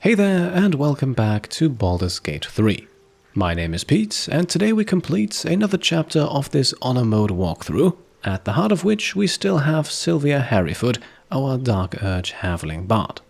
Hey there and welcome back to Baldur's Gate 3. My name is Pete and today we complete another chapter of this Honor Mode walkthrough, at the heart of which we still have Sylvia Hairyfoot, our Dark Urge Halfling Bard.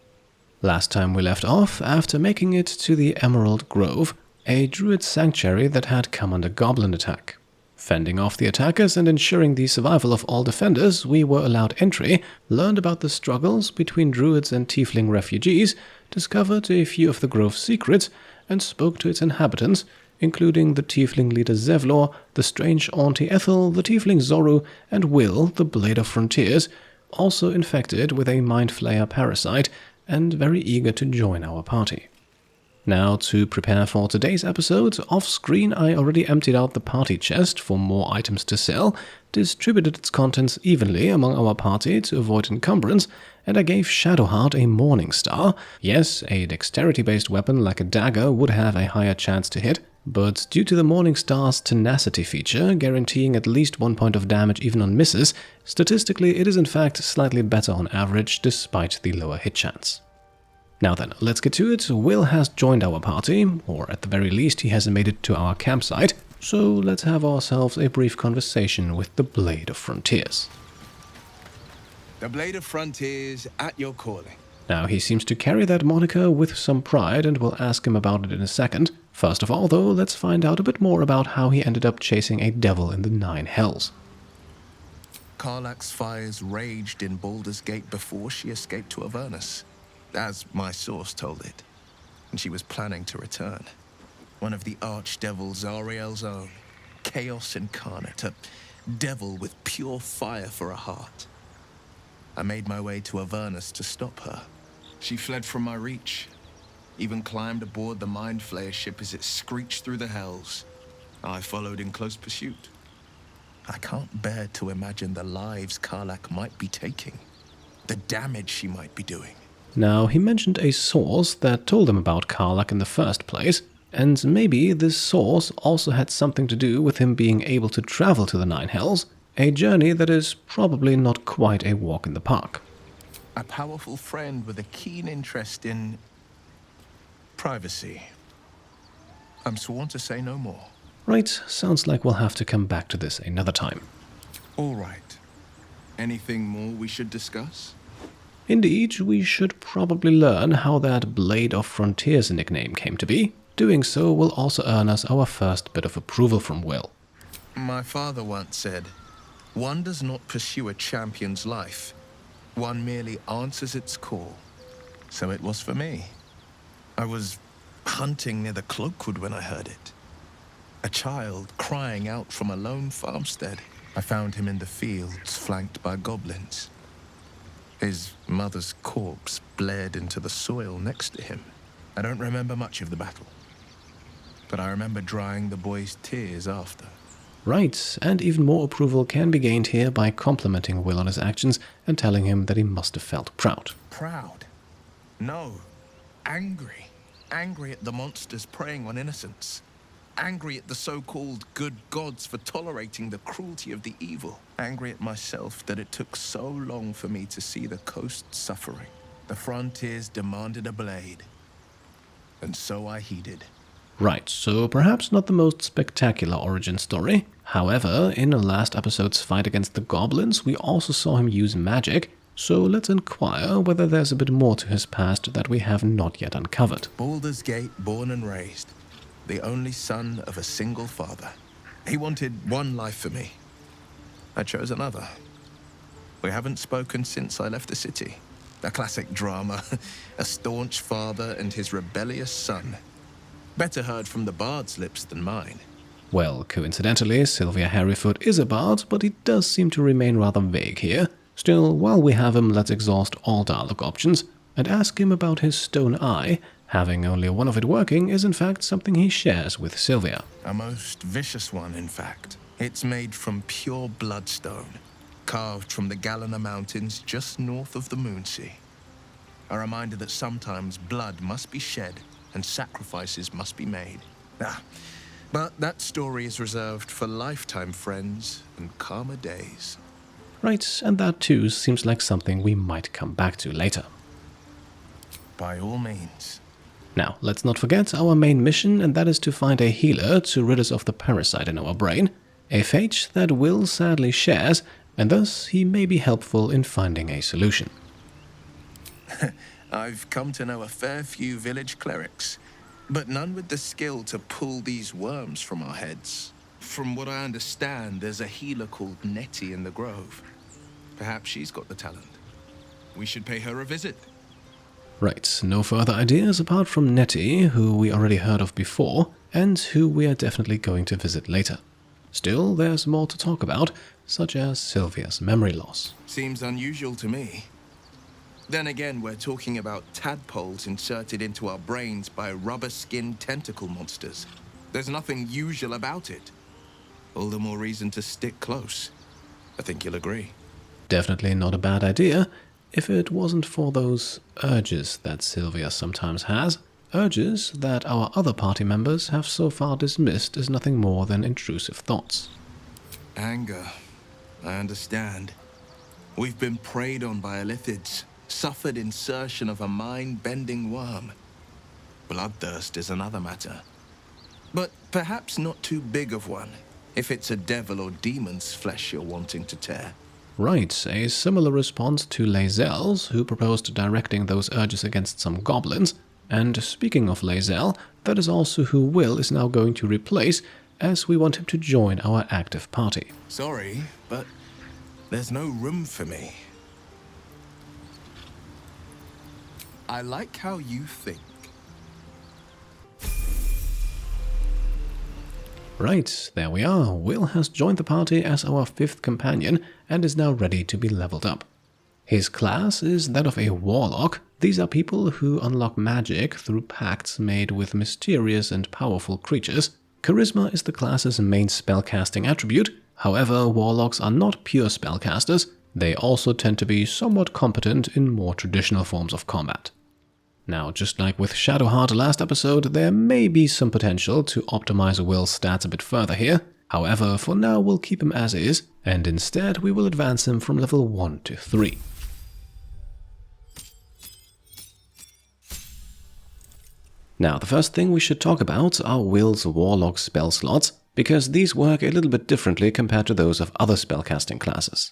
Last time we left off after making it to the Emerald Grove, a druid sanctuary that had come under goblin attack. Fending off the attackers and ensuring the survival of all defenders, we were allowed entry, learned about the struggles between druids and tiefling refugees, discovered a few of the grove's secrets, and spoke to its inhabitants, including the tiefling leader Zevlor, the strange auntie Ethel, the tiefling Zoru, and Wyll, the Blade of Frontiers, also infected with a mind flayer parasite and very eager to join our party. Now, to prepare for today's episode, off-screen I already emptied out the party chest for more items to sell, distributed its contents evenly among our party to avoid encumbrance, and I gave Shadowheart a Morning Star. Yes, a dexterity-based weapon like a dagger would have a higher chance to hit, but due to the Morning Star's tenacity feature, guaranteeing at least 1 point of damage even on misses, statistically it is in fact slightly better on average despite the lower hit chance. Now then, let's get to it. Wyll has joined our party, or at the very least he has made it to our campsite, so let's have ourselves a brief conversation with the Blade of Frontiers. The Blade of Frontiers at your calling. Now he seems to carry that moniker with some pride and we'll ask him about it in a second. First of all though, let's find out a bit more about how he ended up chasing a devil in the Nine Hells. Karlach's fires raged in Baldur's Gate before she escaped to Avernus, as my source told it, and she was planning to return. One of the archdevils Ariel's own, chaos incarnate, a devil with pure fire for a heart. I made my way to Avernus to stop her. She fled from my reach, even climbed aboard the Mind Flayer ship as it screeched through the hells. I followed in close pursuit. I can't bear to imagine the lives Karlach might be taking, the damage she might be doing. Now, he mentioned a source that told him about Karlach in the first place, and maybe this source also had something to do with him being able to travel to the Nine Hells, a journey that is probably not quite a walk in the park. A powerful friend with a keen interest in privacy. I'm sworn to say no more. Right, sounds like we'll have to come back to this another time. All right. Anything more we should discuss? Indeed, we should probably learn how that Blade of Frontiers nickname came to be. Doing so will also earn us our first bit of approval from Wyll. My father once said, "One does not pursue a champion's life. One merely answers its call." So it was for me. I was hunting near the Cloakwood when I heard it. A child crying out from a lone farmstead. I found him in the fields, flanked by goblins. His mother's corpse bled into the soil next to him. I don't remember much of the battle, but I remember drying the boy's tears after. Right, and even more approval can be gained here by complimenting Wyll on his actions and telling him that he must have felt proud. Proud? No. Angry. Angry at the monsters preying on innocents. Angry at the so-called good gods for tolerating the cruelty of the evil. Angry at myself that it took so long for me to see the coast suffering. The frontiers demanded a blade, and so I heeded. Right, so perhaps not the most spectacular origin story. However, in the last episode's fight against the goblins, we also saw him use magic, so let's inquire whether there's a bit more to his past that we have not yet uncovered. Baldur's Gate, born and raised. The only son of a single father. He wanted one life for me. I chose another. We haven't spoken since I left the city. A classic drama. A staunch father and his rebellious son. Better heard from the bard's lips than mine. Well, coincidentally, Sylvia Hairyfoot is a bard, but he does seem to remain rather vague here. Still, while we have him, let's exhaust all dialogue options and ask him about his stone eye. Having only one of it working is in fact something he shares with Sylvia. A most vicious one, in fact. It's made from pure bloodstone, carved from the Galena Mountains just north of the Moonsea. A reminder that sometimes blood must be shed and sacrifices must be made. But that story is reserved for lifetime friends and calmer days. Right, and that too seems like something we might come back to later. By all means. Now, let's not forget our main mission, and that is to find a healer to rid us of the parasite in our brain, a fate that Wyll sadly shares, and thus he may be helpful in finding a solution. I've come to know a fair few village clerics, but none with the skill to pull these worms from our heads. From what I understand, there's a healer called Nettie in the Grove. Perhaps she's got the talent. We should pay her a visit. Right, no further ideas apart from Nettie, who we already heard of before, and who we are definitely going to visit later. Still, there's more to talk about, such as Sylvia's memory loss. Seems unusual to me. Then again, we're talking about tadpoles inserted into our brains by rubber-skinned tentacle monsters. There's nothing usual about it. All the more reason to stick close. I think you'll agree. Definitely not a bad idea, if it wasn't for those urges that Sylvia sometimes has. Urges that our other party members have so far dismissed as nothing more than intrusive thoughts. Anger. I understand. We've been preyed on by illithids, suffered insertion of a mind-bending worm. Bloodthirst is another matter. But perhaps not too big of one, if it's a devil or demon's flesh you're wanting to tear. Right, a similar response to Lae'zel's, who proposed directing those urges against some goblins. And speaking of Lae'zel, that is also who Wyll is now going to replace, as we want him to join our active party. Sorry, but there's no room for me. I like how you think. Right, there we are. Wyll has joined the party as our 5th companion and is now ready to be leveled up. His class is that of a Warlock. These are people who unlock magic through pacts made with mysterious and powerful creatures. Charisma is the class's main spellcasting attribute. However, Warlocks are not pure spellcasters. They also tend to be somewhat competent in more traditional forms of combat. Now, just like with Shadowheart last episode, there may be some potential to optimize Wyll's stats a bit further here. However, for now we'll keep him as is, and instead we will advance him from level 1 to 3. Now, the first thing we should talk about are Wyll's Warlock spell slots, because these work a little bit differently compared to those of other spellcasting classes.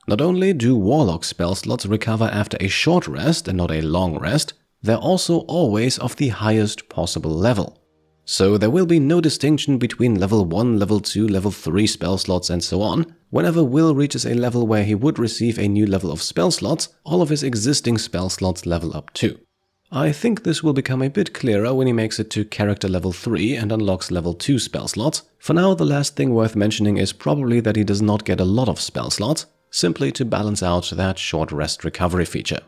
Not only do Warlock spell slots recover after a short rest and not a long rest, they're also always of the highest possible level. So there will be no distinction between level 1, level 2, level 3 spell slots and so on. Whenever Wyll reaches a level where he would receive a new level of spell slots, all of his existing spell slots level up too. I think this will become a bit clearer when he makes it to character level 3 and unlocks level 2 spell slots. For now, the last thing worth mentioning is probably that he does not get a lot of spell slots, simply to balance out that short rest recovery feature.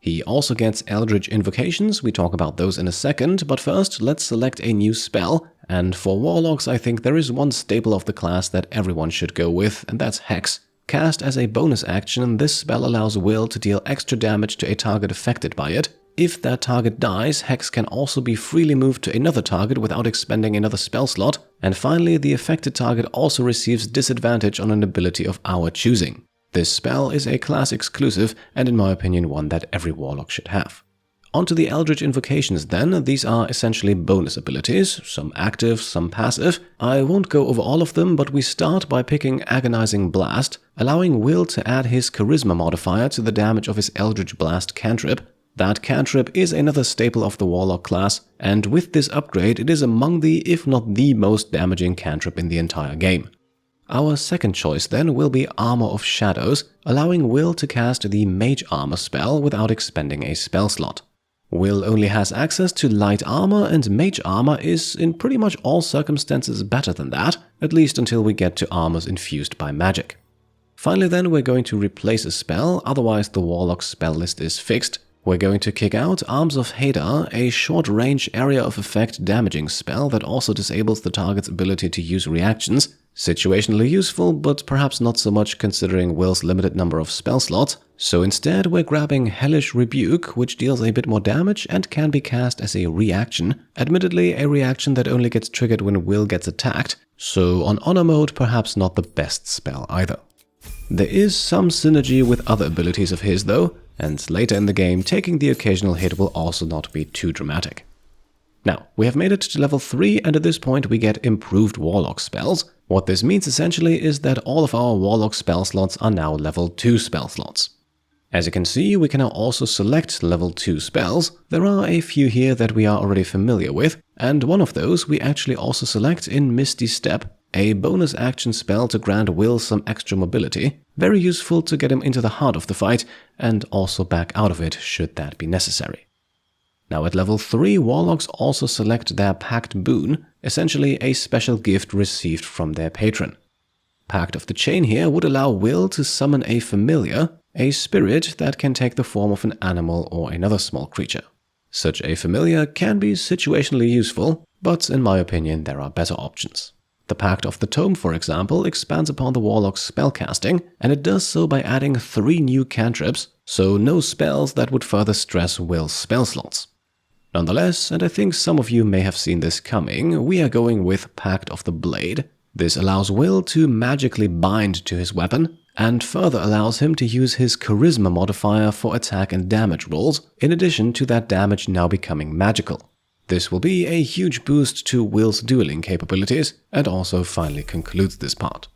He also gets Eldritch Invocations, we talk about those in a second, but first let's select a new spell, and for Warlocks I think there is one staple of the class that everyone should go with, and that's Hex. Cast as a bonus action, this spell allows Wyll to deal extra damage to a target affected by it. If that target dies, Hex can also be freely moved to another target without expending another spell slot, and finally the affected target also receives disadvantage on an ability of our choosing. This spell is a class exclusive and in my opinion one that every Warlock should have. Onto the Eldritch Invocations then. These are essentially bonus abilities, some active, some passive. I won't go over all of them, but we start by picking Agonizing Blast, allowing Wyll to add his Charisma modifier to the damage of his Eldritch Blast cantrip. That cantrip is another staple of the Warlock class, and with this upgrade it is among the, if not the most damaging cantrip in the entire game. Our second choice then will be Armor of Shadows, allowing Wyll to cast the Mage Armor spell without expending a spell slot. Wyll only has access to Light Armor, and Mage Armor is in pretty much all circumstances better than that, at least until we get to armors infused by magic. Finally then we're going to replace a spell, otherwise the Warlock spell list is fixed. We're going to kick out Arms of Hadar, a short-range area of effect damaging spell that also disables the target's ability to use reactions. Situationally useful, but perhaps not so much considering Wyll's limited number of spell slots. So instead we're grabbing Hellish Rebuke, which deals a bit more damage and can be cast as a reaction. Admittedly, a reaction that only gets triggered when Wyll gets attacked, so on Honor mode perhaps not the best spell either. There is some synergy with other abilities of his though, and later in the game taking the occasional hit will also not be too dramatic. Now, we have made it to level 3 and at this point we get improved Warlock spells. What this means essentially is that all of our Warlock spell slots are now level 2 spell slots. As you can see, we can now also select level 2 spells. There are a few here that we are already familiar with, and one of those we actually also select in Misty Step, a bonus action spell to grant Wyll some extra mobility. Very useful to get him into the heart of the fight and also back out of it should that be necessary. Now at level 3, Warlocks also select their Pact Boon, essentially a special gift received from their patron. Pact of the Chain here would allow Wyll to summon a familiar, a spirit that can take the form of an animal or another small creature. Such a familiar can be situationally useful, but in my opinion there are better options. The Pact of the Tome, for example, expands upon the Warlock's spellcasting, and it does so by adding 3 new cantrips, so no spells that would further stress Wyll's spell slots. Nonetheless, and I think some of you may have seen this coming, we are going with Pact of the Blade. This allows Wyll to magically bind to his weapon, and further allows him to use his charisma modifier for attack and damage rolls, in addition to that damage now becoming magical. This will be a huge boost to Wyll's dueling capabilities, and also finally concludes this part.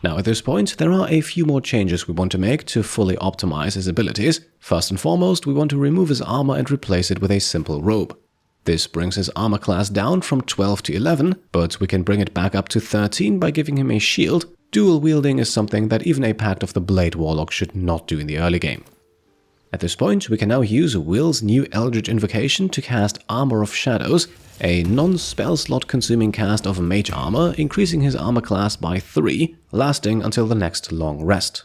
Now at this point, there are a few more changes we want to make to fully optimize his abilities. First and foremost, we want to remove his armor and replace it with a simple robe. This brings his armor class down from 12 to 11, but we can bring it back up to 13 by giving him a shield. Dual wielding is something that even a Pact of the Blade Warlock should not do in the early game. At this point, we can now use Wyll's new Eldritch Invocation to cast Armor of Shadows, a non-spell slot consuming cast of Mage Armor, increasing his armor class by 3, lasting until the next long rest.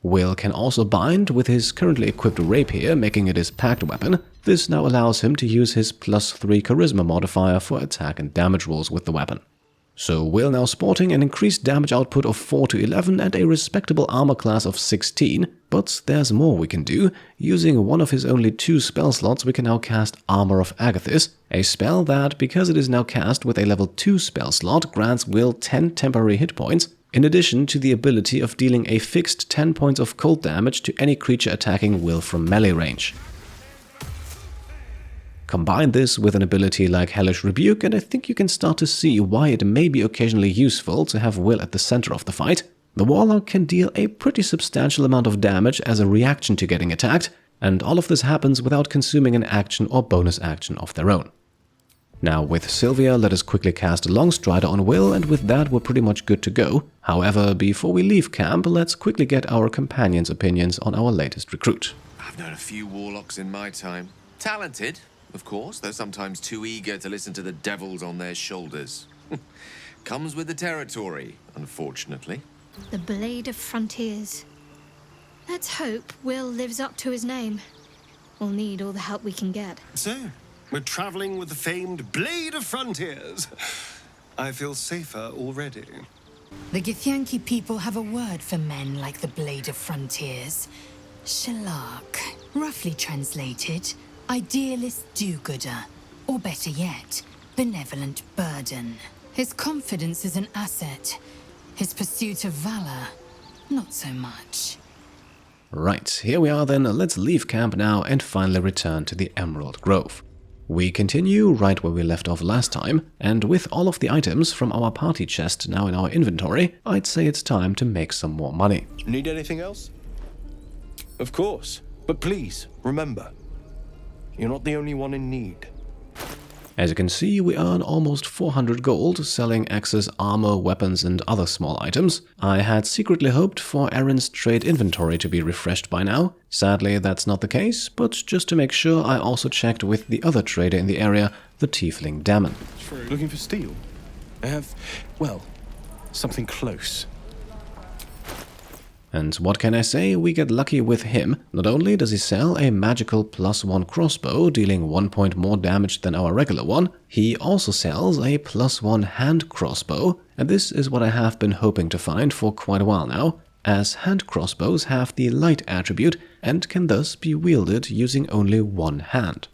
Wyll can also bind with his currently equipped rapier, making it his pact weapon. This now allows him to use his +3 charisma modifier for attack and damage rolls with the weapon. So Wyll now sporting an increased damage output of 4 to 11 and a respectable armor class of 16, but there's more we can do. Using one of his only 2 spell slots, we can now cast Armor of Agathis, a spell that, because it is now cast with a level 2 spell slot, grants Wyll 10 temporary hit points, in addition to the ability of dealing a fixed 10 points of cold damage to any creature attacking Wyll from melee range. Combine this with an ability like Hellish Rebuke, and I think you can start to see why it may be occasionally useful to have Wyll at the center of the fight. The Warlock can deal a pretty substantial amount of damage as a reaction to getting attacked, and all of this happens without consuming an action or bonus action of their own. Now with Sylvia, let us quickly cast Longstrider on Wyll, and with that we're pretty much good to go. However, before we leave camp, let's quickly get our companions' opinions on our latest recruit. I've known a few Warlocks in my time. Talented, of course, though sometimes too eager to listen to the devils on their shoulders. Comes with the territory, unfortunately. The Blade of Frontiers. Let's hope Wyll lives up to his name. We'll need all the help we can get. So, we're traveling with the famed Blade of Frontiers. I feel safer already. The Githyanki people have a word for men like the Blade of Frontiers. Shalak. Roughly translated, idealist do-gooder. Or better yet, benevolent burden. His confidence is an asset. His pursuit of valor, not so much. Right, here we are then. Let's leave camp now and finally return to the Emerald Grove. We continue right where we left off last time, and with all of the items from our party chest now in our inventory, I'd say it's time to make some more money. Need anything else? Of course, but please, remember, you're not the only one in need. As you can see, we earn almost 400 gold selling axes, armor, weapons and other small items. I had secretly hoped for Erin's trade inventory to be refreshed by now. Sadly, that's not the case, but just to make sure, I also checked with the other trader in the area, the Tiefling Demon. Looking for steel? I have, well, something close. And what can I say, we get lucky with him. Not only does he sell a magical +1 crossbow, dealing 1 point more damage than our regular one, he also sells a +1 hand crossbow, and this is what I have been hoping to find for quite a while now, as hand crossbows have the light attribute and can thus be wielded using only one hand.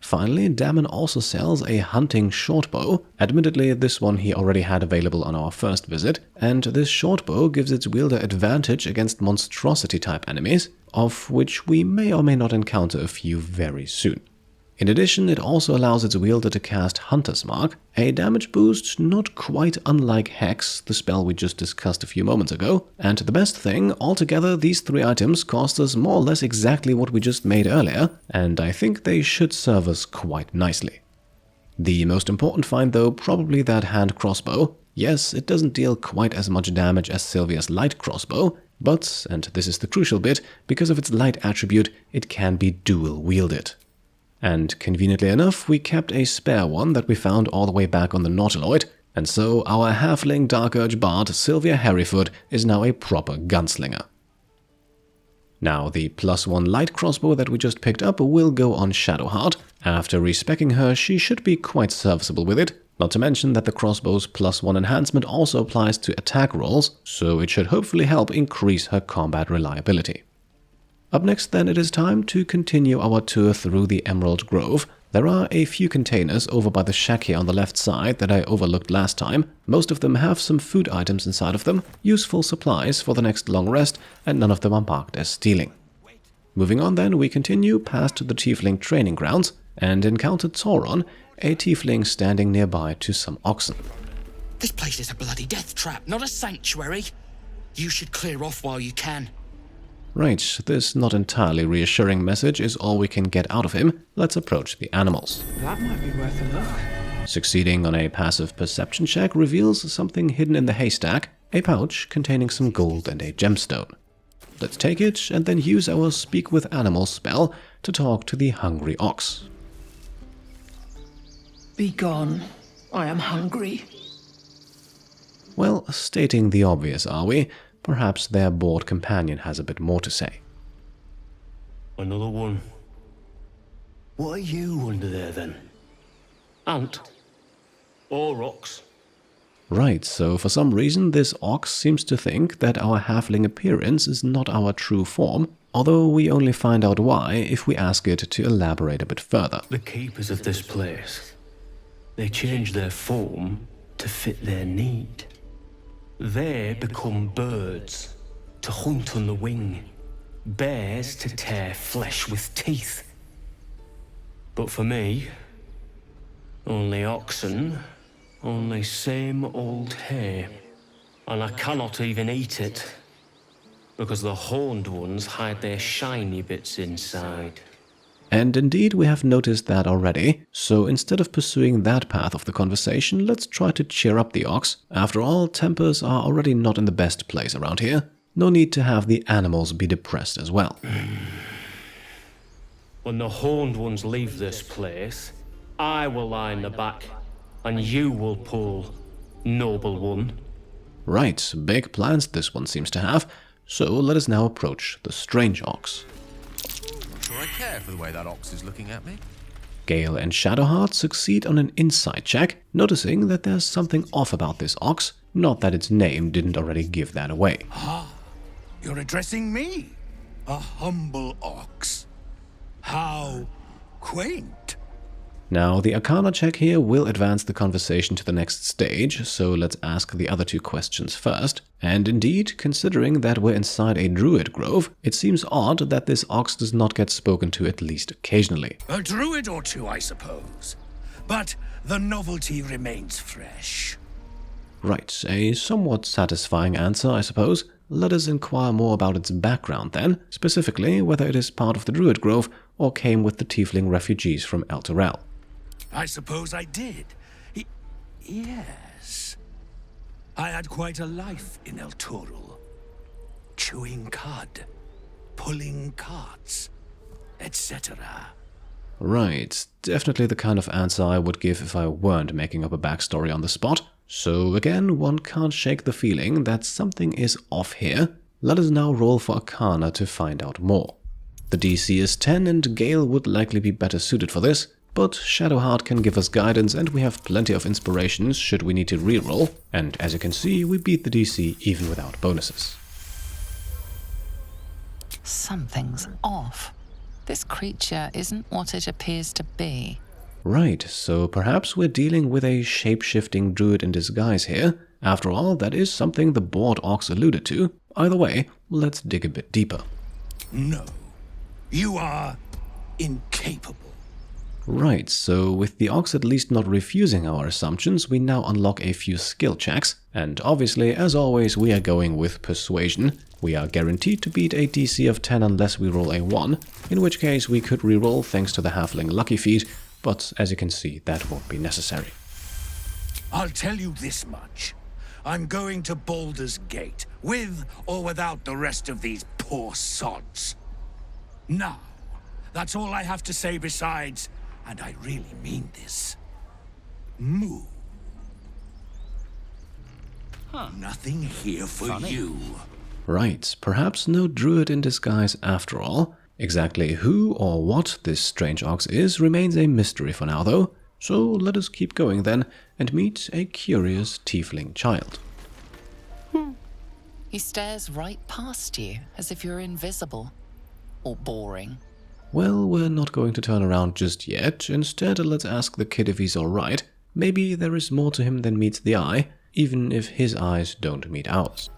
Finally, Damon also sells a hunting shortbow. Admittedly, this one he already had available on our first visit, and this shortbow gives its wielder advantage against monstrosity-type enemies, of which we may or may not encounter a few very soon. In addition, it also allows its wielder to cast Hunter's Mark, a damage boost not quite unlike Hex, the spell we just discussed a few moments ago. And the best thing, altogether these 3 items cost us more or less exactly what we just made earlier, and I think they should serve us quite nicely. The most important find though, probably that hand crossbow. Yes, it doesn't deal quite as much damage as Sylvia's light crossbow, but, and this is the crucial bit, because of its light attribute, it can be dual wielded. And conveniently enough, we kept a spare one that we found all the way back on the Nautiloid, and so our halfling Dark Urge Bard, Sylvia Hairyfoot, is now a proper gunslinger. Now, the +1 light crossbow that we just picked up will go on Shadowheart. After respeccing her, she should be quite serviceable with it, not to mention that the crossbow's +1 enhancement also applies to attack rolls, so it should hopefully help increase her combat reliability. Up next then, it is time to continue our tour through the Emerald Grove. There are a few containers over by the shack here on the left side that I overlooked last time. Most of them have some food items inside of them, useful supplies for the next long rest, and none of them are marked as stealing. Moving on then, we continue past the Tiefling training grounds and encounter Tauron, a Tiefling standing nearby to some oxen. This place is a bloody death trap, not a sanctuary. You should clear off while you can. Right, this not entirely reassuring message is all we can get out of him. Let's approach the animals. That might be worth a look. Succeeding on a passive perception check reveals something hidden in the haystack, a pouch containing some gold and a gemstone. Let's take it and then use our Speak with Animals spell to talk to the hungry ox. Be gone. I am hungry. Well, stating the obvious, are we? Perhaps their bored companion has a bit more to say. Another one. What are you under there then? Ant? Or ox? Right, so for some reason this ox seems to think that our halfling appearance is not our true form, although we only find out why if we ask it to elaborate a bit further. The keepers of this place, they change their form to fit their need. They become birds to hunt on the wing, bears to tear flesh with teeth. But for me, only oxen, only same old hay, and I cannot even eat it, because the horned ones hide their shiny bits inside. And indeed we have noticed that already, so instead of pursuing that path of the conversation, let's try to cheer up the ox. After all, tempers are already not in the best place around here. No need to have the animals be depressed as well. When the horned ones leave this place, I will lie in the back, and you will pull, noble one. Right, big plans this one seems to have, so let us now approach the strange ox. Sure I care for the way that ox is looking at me. Gale and Shadowheart succeed on an insight check, noticing that there's something off about this ox, not that its name didn't already give that away. Ah, you're addressing me, a humble ox. How quaint. Now, the Arcana check here will advance the conversation to the next stage, so let's ask the other 2 questions first. And indeed, considering that we're inside a druid grove, it seems odd that this ox does not get spoken to at least occasionally. A druid or 2, I suppose. But the novelty remains fresh. Right, a somewhat satisfying answer, I suppose. Let us inquire more about its background then, specifically whether it is part of the druid grove or came with the Tiefling refugees from El Terrell. I suppose I did. Yes. I had quite a life in El Turul. Chewing cud, pulling carts, etc. Right, definitely the kind of answer I would give if I weren't making up a backstory on the spot. So again, one can't shake the feeling that something is off here. Let us now roll for Arcana to find out more. The DC is 10 and Gale would likely be better suited for this, but Shadowheart can give us guidance and we have plenty of inspirations should we need to reroll, and as you can see, we beat the DC even without bonuses. Something's off. This creature isn't what it appears to be. Right, so perhaps we're dealing with a shape-shifting druid in disguise here. After all, that is something the bored ox alluded to. Either way, let's dig a bit deeper. No, you are incapable. Right, so with the Ox at least not refusing our assumptions, we now unlock a few skill checks. And obviously, as always, we are going with Persuasion. We are guaranteed to beat a DC of 10 unless we roll a 1, in which case we could reroll thanks to the Halfling Lucky Feat, but as you can see, that won't be necessary. I'll tell you this much. I'm going to Baldur's Gate, with or without the rest of these poor sods. Now, that's all I have to say besides, and I really mean this, moo. Nothing here for you. Right, perhaps no druid in disguise after all. Exactly who or what this strange ox is remains a mystery for now though, so let us keep going then and meet a curious tiefling child. He stares right past you as if you're invisible or boring. Well, we're not going to turn around just yet. Instead, let's ask the kid if he's alright. Maybe there is more to him than meets the eye, even if his eyes don't meet ours.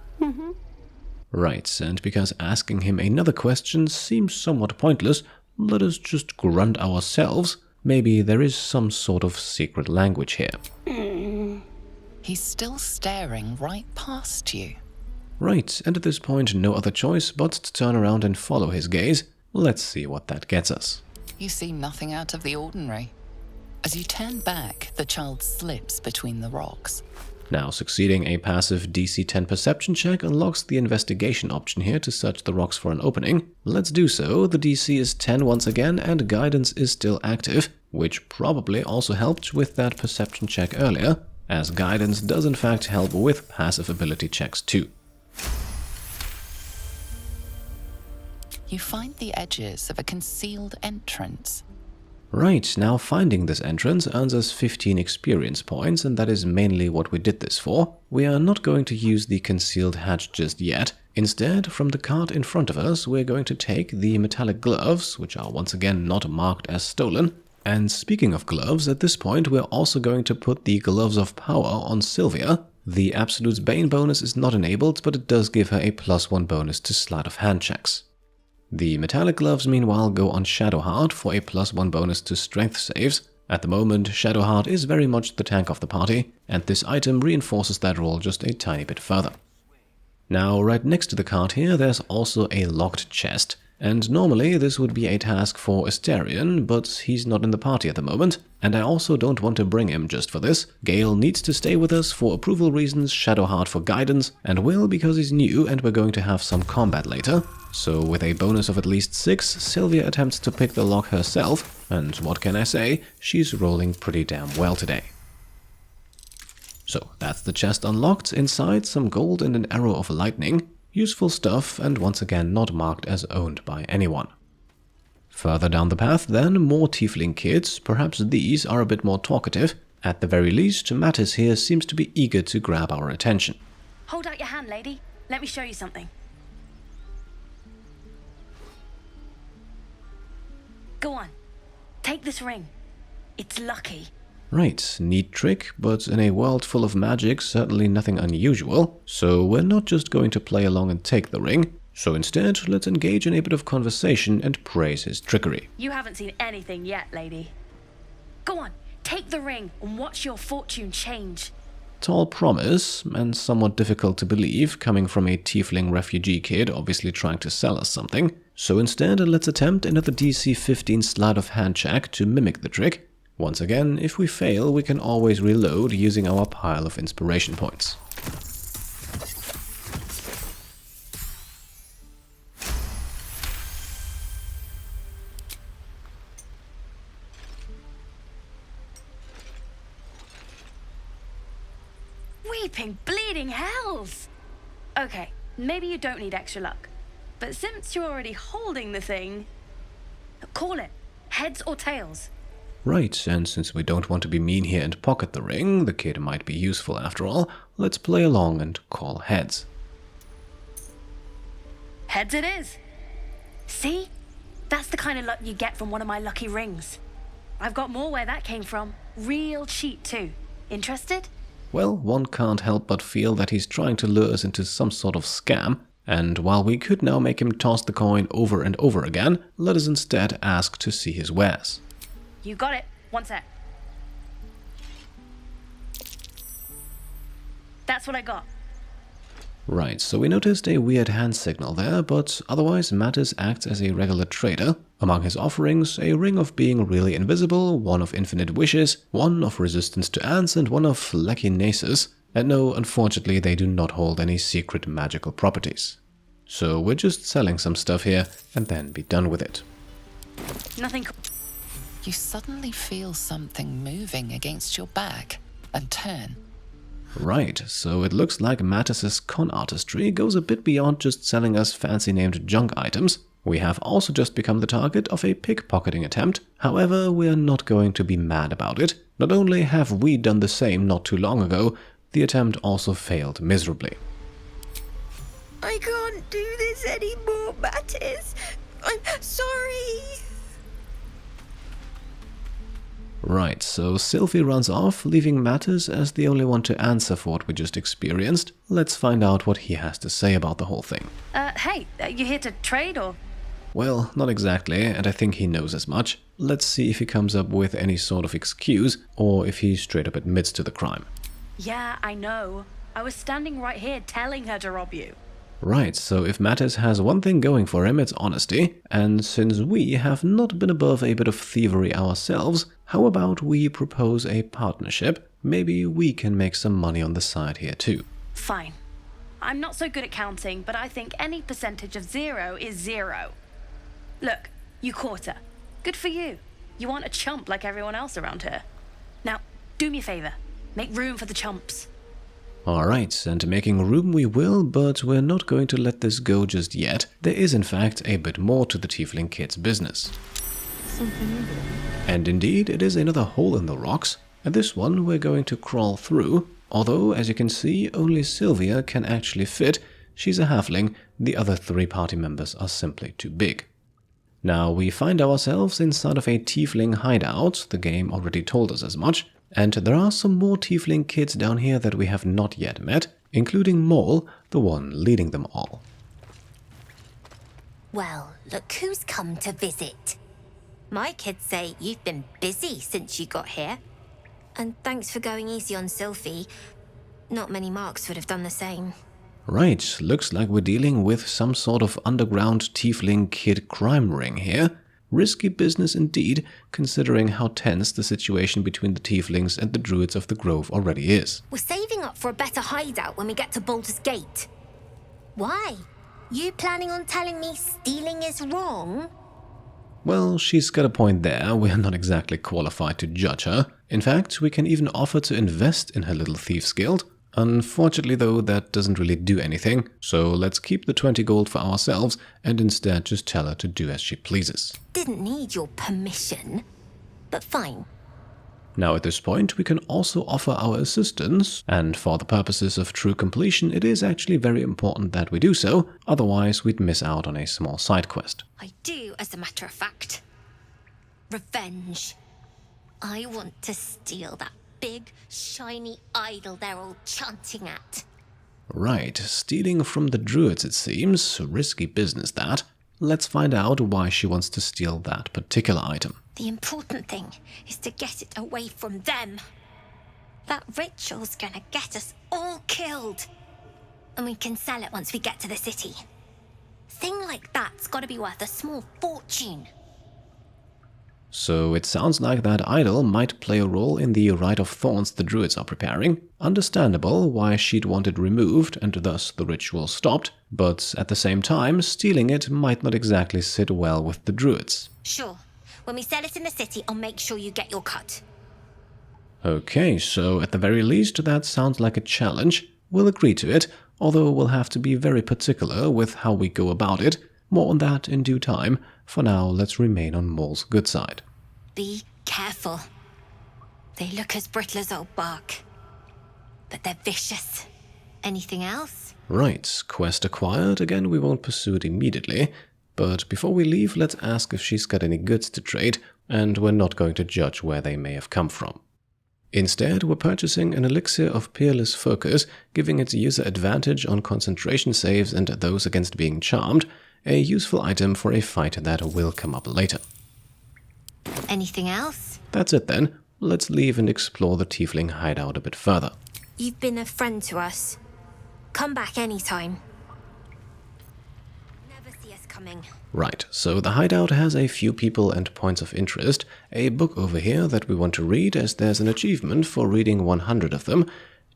Right, and because asking him another question seems somewhat pointless, let us just grunt ourselves. Maybe there is some sort of secret language here. He's still staring right past you. Right, and at this point no other choice but to turn around and follow his gaze. Let's see what that gets us. You see nothing out of the ordinary. As you turn back, the child slips between the rocks. Now, succeeding a passive DC 10 perception check unlocks the investigation option here to search the rocks for an opening. Let's do so. The DC is 10 once again and guidance is still active, which probably also helped with that perception check earlier, as guidance does in fact help with passive ability checks too. You find the edges of a concealed entrance. Right, now finding this entrance earns us 15 experience points, and that is mainly what we did this for. We are not going to use the concealed hatch just yet. Instead, from the cart in front of us, we're going to take the metallic gloves, which are once again not marked as stolen. And speaking of gloves, at this point we're also going to put the Gloves of Power on Sylvia. The Absolute Bane bonus is not enabled, but it does give her a +1 bonus to sleight of hand checks. The metallic gloves meanwhile go on Shadowheart for a +1 bonus to strength saves. At the moment, Shadowheart is very much the tank of the party, and this item reinforces that role just a tiny bit further. Now, right next to the cart here, there's also a locked chest. And normally this would be a task for Asterion, but he's not in the party at the moment, and I also don't want to bring him just for this. Gale needs to stay with us for approval reasons, Shadowheart for guidance, and Wyll because he's new and we're going to have some combat later. So with a bonus of at least 6, Sylvia attempts to pick the lock herself, and what can I say, she's rolling pretty damn well today. So that's the chest unlocked, inside some gold and an arrow of lightning. Useful stuff, and once again not marked as owned by anyone. Further down the path then, more tiefling kids, perhaps these are a bit more talkative. At the very least, Mattis here seems to be eager to grab our attention. Hold out your hand, lady. Let me show you something. Go on, take this ring. It's lucky. Right, neat trick, but in a world full of magic, certainly nothing unusual. So we're not just going to play along and take the ring. So instead, let's engage in a bit of conversation and praise his trickery. You haven't seen anything yet, lady. Go on, take the ring and watch your fortune change. Tall promise, and somewhat difficult to believe, coming from a tiefling refugee kid obviously trying to sell us something. So instead, let's attempt another DC 15 sleight of hand check to mimic the trick. Once again, if we fail, we can always reload using our pile of inspiration points. Weeping, bleeding hells! Okay, maybe you don't need extra luck. But since you're already holding the thing, call it heads or tails. Right, and since we don't want to be mean here and pocket the ring, the kid might be useful after all, let's play along and call heads. Heads it is. See? That's the kind of luck you get from one of my lucky rings. I've got more where that came from. Real cheap too. Interested? Well, one can't help but feel that he's trying to lure us into some sort of scam, and while we could now make him toss the coin over and over again, let us instead ask to see his wares. You got it. One sec. That's what I got. Right, so we noticed a weird hand signal there, but otherwise Mattis acts as a regular trader. Among his offerings, a ring of being really invisible, one of infinite wishes, one of resistance to ants, and one of lechinesis. And no, unfortunately, they do not hold any secret magical properties. So we're just selling some stuff here, and then be done with it. Nothing. You suddenly feel something moving against your back and turn. Right, so it looks like Mattis's con artistry goes a bit beyond just selling us fancy-named junk items. We have also just become the target of a pickpocketing attempt. However, we are not going to be mad about it. Not only have we done the same not too long ago, the attempt also failed miserably. I can't do this anymore, Mattis. I'm sorry. Right, so Silfy runs off, leaving Mattis as the only one to answer for what we just experienced. Let's find out what he has to say about the whole thing. Hey, you here to trade or? Well, not exactly, and I think he knows as much. Let's see if he comes up with any sort of excuse, or if he straight up admits to the crime. Yeah, I know. I was standing right here telling her to rob you. Right, so if Mattis has one thing going for him, it's honesty, and since we have not been above a bit of thievery ourselves, how about we propose a partnership? Maybe we can make some money on the side here too. Fine. I'm not so good at counting, but I think any percentage of 0 is 0. Look, you caught her. Good for you. You aren't a chump like everyone else around here. Now, do me a favor. Make room for the chumps. Alright, and making room we will, but we're not going to let this go just yet. There is in fact a bit more to the Tiefling kid's business. And indeed, it is another hole in the rocks, and this one we're going to crawl through, although as you can see, only Sylvia can actually fit. She's a halfling, the other 3 party members are simply too big. Now we find ourselves inside of a Tiefling Hideout, the game already told us as much, and there are some more Tiefling kids down here that we have not yet met, including Maul, the one leading them all. Well, look who's come to visit. My kids say you've been busy since you got here. And thanks for going easy on Silfy. Not many marks would have done the same. Right, looks like we're dealing with some sort of underground Tiefling kid crime ring here. Risky business indeed, considering how tense the situation between the Tieflings and the Druids of the Grove already is. We're saving up for a better hideout when we get to Baldur's Gate. Why? You planning on telling me stealing is wrong? Well, she's got a point there. We're not exactly qualified to judge her. In fact, we can even offer to invest in her little Thieves Guild. Unfortunately though, that doesn't really do anything, so let's keep the 20 gold for ourselves and instead just tell her to do as she pleases. Didn't need your permission, but fine. Now at this point we can also offer our assistance, and for the purposes of true completion it is actually very important that we do so, otherwise we'd miss out on a small side quest. I do, as a matter of fact. Revenge. I want to steal that big, shiny idol they're all chanting at. Right, stealing from the Druids it seems. Risky business that. Let's find out why she wants to steal that particular item. The important thing is to get it away from them. That ritual's gonna get us all killed. And we can sell it once we get to the city. Thing like that's gotta be worth a small fortune. So it sounds like that idol might play a role in the Rite of Thorns the Druids are preparing. Understandable why she'd want it removed and thus the ritual stopped, but at the same time, stealing it might not exactly sit well with the Druids. Sure. When we sell it in the city, I'll make sure you get your cut. Okay, so at the very least, that sounds like a challenge. We'll agree to it, although we'll have to be very particular with how we go about it. More on that in due time. For now, let's remain on Maul's good side. Be careful. They look as brittle as old bark, but they're vicious. Anything else? Right, quest acquired. Again, we won't pursue it immediately. But before we leave, let's ask if she's got any goods to trade, and we're not going to judge where they may have come from. Instead, we're purchasing an elixir of peerless focus, giving its user advantage on concentration saves and those against being charmed, a useful item for a fight that will come up later. Anything else? That's it then. Let's leave and explore the Tiefling Hideout a bit further. You've been a friend to us. Come back anytime. Never see us coming. Right, so the Hideout has a few people and points of interest, a book over here that we want to read as there's an achievement for reading 100 of them.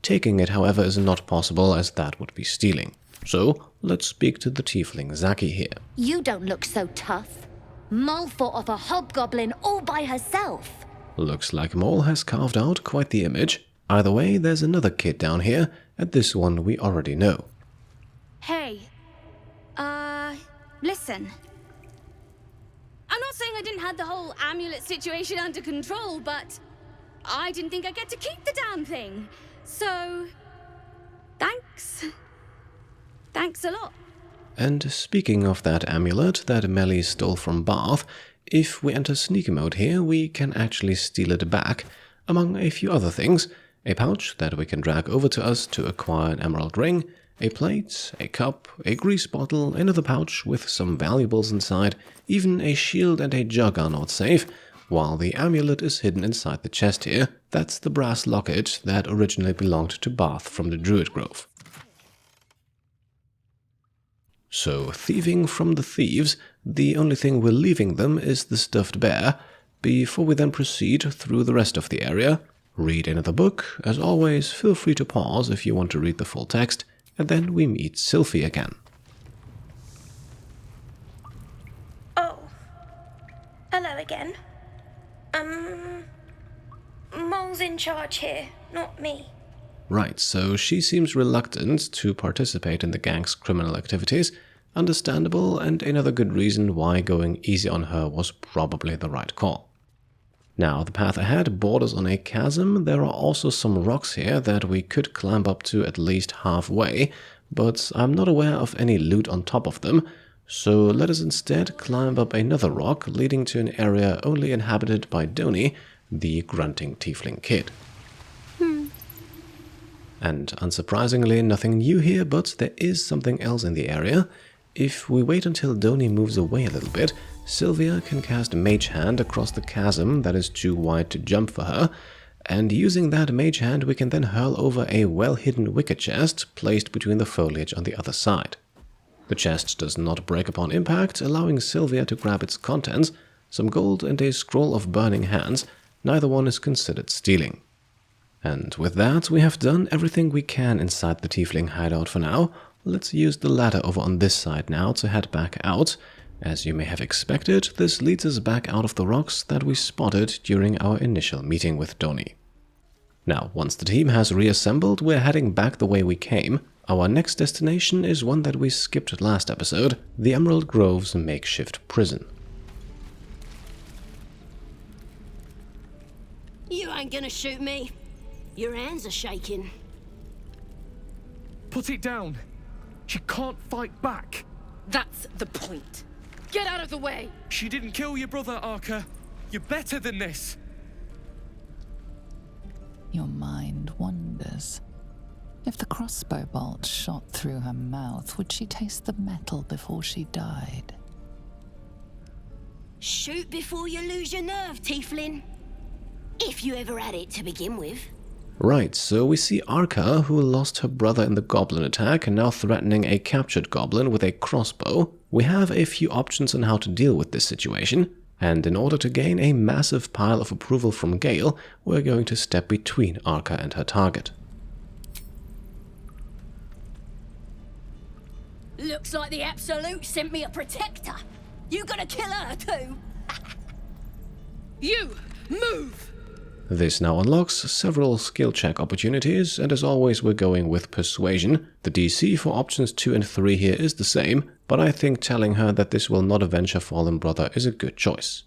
Taking it, however, is not possible as that would be stealing. So, let's speak to the Tiefling Zaki here. You don't look so tough. Mole fought off a hobgoblin all by herself. Looks like Mole has carved out quite the image. Either way, there's another kid down here, and this one we already know. Hey. Listen. I'm not saying I didn't have the whole amulet situation under control, but I didn't think I'd get to keep the damn thing. So, thanks. Thanks a lot. And speaking of that amulet that Melly stole from Bath, if we enter sneaky mode here, we can actually steal it back, among a few other things. A pouch that we can drag over to us to acquire an emerald ring, a plate, a cup, a grease bottle, another pouch with some valuables inside, even a shield and a jug are not safe, while the amulet is hidden inside the chest here. That's the brass locket that originally belonged to Bath from the Druid Grove. So, thieving from the thieves, the only thing we're leaving them is the stuffed bear. Before we then proceed through the rest of the area, read another book. As always, feel free to pause if you want to read the full text, and then we meet Silfy again. Oh. Hello again. Mole's in charge here, not me. Right, so she seems reluctant to participate in the gang's criminal activities. Understandable, and another good reason why going easy on her was probably the right call. Now, the path ahead borders on a chasm. There are also some rocks here that we could climb up to at least halfway, but I'm not aware of any loot on top of them, so let us instead climb up another rock leading to an area only inhabited by Doni, the grunting tiefling kid. And unsurprisingly, nothing new here, but there is something else in the area. If we wait until Doni moves away a little bit, Sylvia can cast Mage Hand across the chasm that is too wide to jump for her, and using that Mage Hand we can then hurl over a well-hidden wicker chest placed between the foliage on the other side. The chest does not break upon impact, allowing Sylvia to grab its contents, some gold and a scroll of burning hands. Neither one is considered stealing. And with that, we have done everything we can inside the Tiefling Hideout for now. Let's use the ladder over on this side now to head back out. As you may have expected, this leads us back out of the rocks that we spotted during our initial meeting with Doni. Now, once the team has reassembled, we're heading back the way we came. Our next destination is one that we skipped last episode, the Emerald Grove's Makeshift Prison. You ain't gonna shoot me. Your hands are shaking. Put it down. She can't fight back. That's the point. Get out of the way. She didn't kill your brother, Arca. You're better than this. Your mind wanders. If the crossbow bolt shot through her mouth, would she taste the metal before she died? Shoot before you lose your nerve, Tiefling. If you ever had it to begin with. Right, so we see Arca, who lost her brother in the goblin attack and now threatening a captured goblin with a crossbow. We have a few options on how to deal with this situation, and in order to gain a massive pile of approval from Gale, we're going to step between Arca and her target. Looks like the Absolute sent me a protector. You gonna kill her too? You, move! This now unlocks several skill check opportunities, and as always we're going with Persuasion. The DC for options 2 and 3 here is the same, but I think telling her that this will not avenge her fallen brother is a good choice.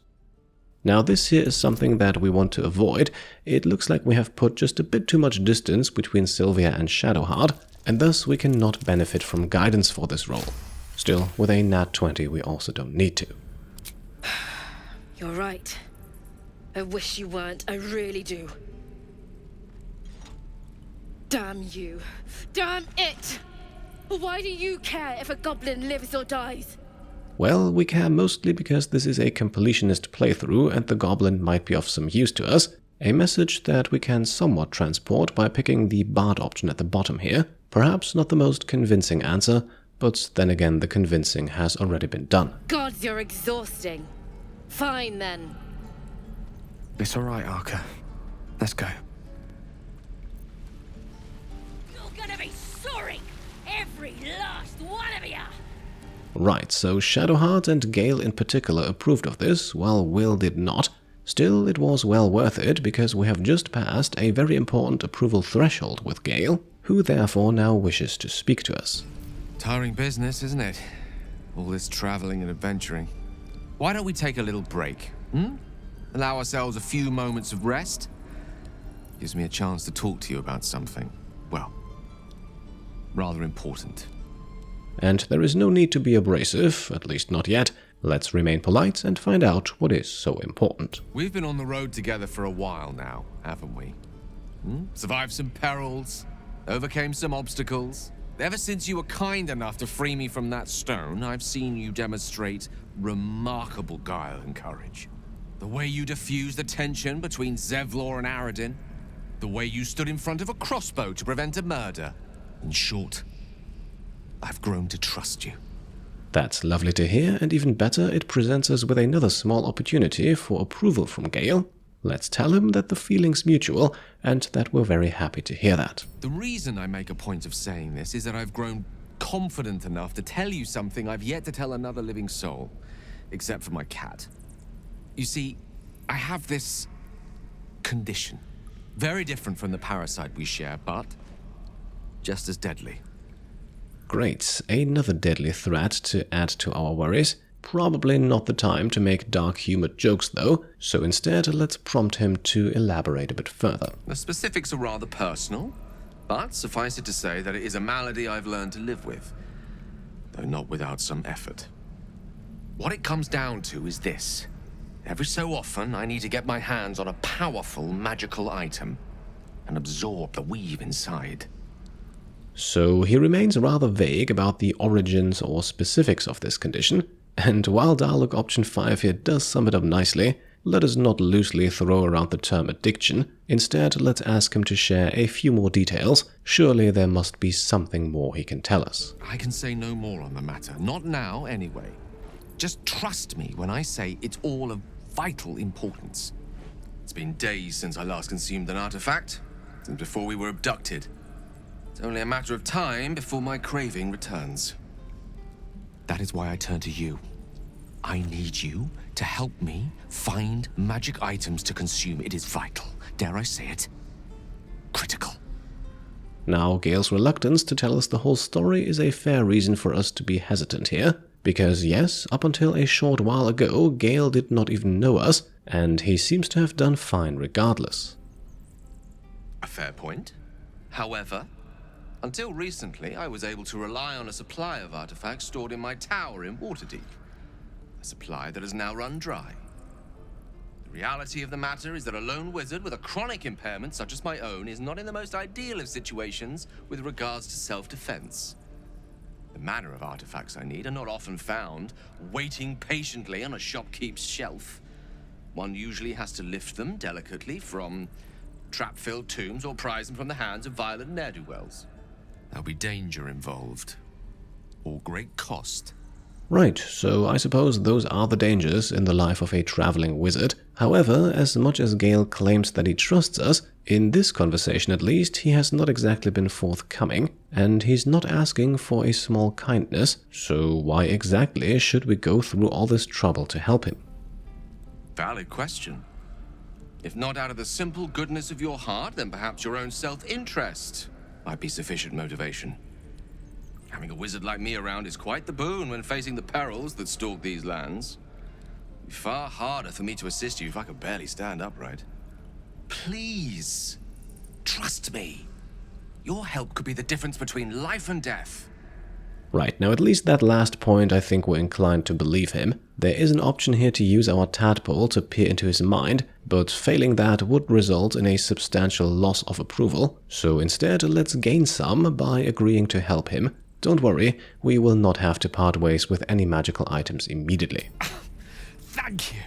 Now this here is something that we want to avoid. It looks like we have put just a bit too much distance between Sylvia and Shadowheart, and thus we cannot benefit from guidance for this role. Still, with a nat 20 we also don't need to. You're right. I wish you weren't, I really do. Damn you. Damn it! Why do you care if a goblin lives or dies? Well, we care mostly because this is a completionist playthrough and the goblin might be of some use to us. A message that we can somewhat transport by picking the Bard option at the bottom here. Perhaps not the most convincing answer, but then again the convincing has already been done. Gods, you're exhausting. Fine then. It's alright, Arca. Let's go. You're gonna be sorry! Every last one of you! Right, so Shadowheart and Gale in particular approved of this, while Wyll did not. Still, it was well worth it, because we have just passed a very important approval threshold with Gale, who therefore now wishes to speak to us. Tiring business, isn't it? All this traveling and adventuring. Why don't we take a little break, Allow ourselves a few moments of rest? Gives me a chance to talk to you about something, well, rather important. And there is no need to be abrasive, at least not yet. Let's remain polite and find out what is so important. We've been on the road together for a while now, haven't we? Survived some perils, overcame some obstacles. Ever since you were kind enough to free me from that stone, I've seen you demonstrate remarkable guile and courage. The way you diffused the tension between Zevlor and Aradin. The way you stood in front of a crossbow to prevent a murder. In short, I've grown to trust you. That's lovely to hear, and even better, it presents us with another small opportunity for approval from Gale. Let's tell him that the feeling's mutual, and that we're very happy to hear that. The reason I make a point of saying this is that I've grown confident enough to tell you something I've yet to tell another living soul, except for my cat. You see, I have this condition. Very different from the parasite we share, but just as deadly. Great, another deadly threat to add to our worries. Probably not the time to make dark-humored jokes though, so instead let's prompt him to elaborate a bit further. The specifics are rather personal, but suffice it to say that it is a malady I've learned to live with, though not without some effort. What it comes down to is this. Every so often, I need to get my hands on a powerful magical item and absorb the weave inside. So he remains rather vague about the origins or specifics of this condition, and while dialogue option 5 here does sum it up nicely, let us not loosely throw around the term addiction. Instead, let's ask him to share a few more details. Surely there must be something more he can tell us. I can say no more on the matter, not now anyway. Just trust me when I say it's all of vital importance. It's been days since I last consumed an artifact, since before we were abducted. It's only a matter of time before my craving returns. That is why I turn to you. I need you to help me find magic items to consume. It is vital. Dare I say it? Critical. Now, Gale's reluctance to tell us the whole story is a fair reason for us to be hesitant here. Because yes, up until a short while ago, Gale did not even know us, and he seems to have done fine regardless. A fair point. However, until recently, I was able to rely on a supply of artifacts stored in my tower in Waterdeep. A supply that has now run dry. The reality of the matter is that a lone wizard with a chronic impairment such as my own is not in the most ideal of situations with regards to self-defense. The manner of artifacts I need are not often found waiting patiently on a shopkeep's shelf. One usually has to lift them delicately from trap-filled tombs or prise them from the hands of violent ne'er-do-wells. There'll be danger involved, or great cost. Right, so I suppose those are the dangers in the life of a traveling wizard. However, as much as Gale claims that he trusts us, in this conversation at least, he has not exactly been forthcoming, and he's not asking for a small kindness, so why exactly should we go through all this trouble to help him? Valid question. If not out of the simple goodness of your heart, then perhaps your own self-interest might be sufficient motivation. Having a wizard like me around is quite the boon when facing the perils that stalk these lands. It'd be far harder for me to assist you if I could barely stand upright. Please, trust me. Your help could be the difference between life and death. Right, now at least that last point I think we're inclined to believe him. There is an option here to use our tadpole to peer into his mind, but failing that would result in a substantial loss of approval. So instead, let's gain some by agreeing to help him. Don't worry, we will not have to part ways with any magical items immediately. Thank you.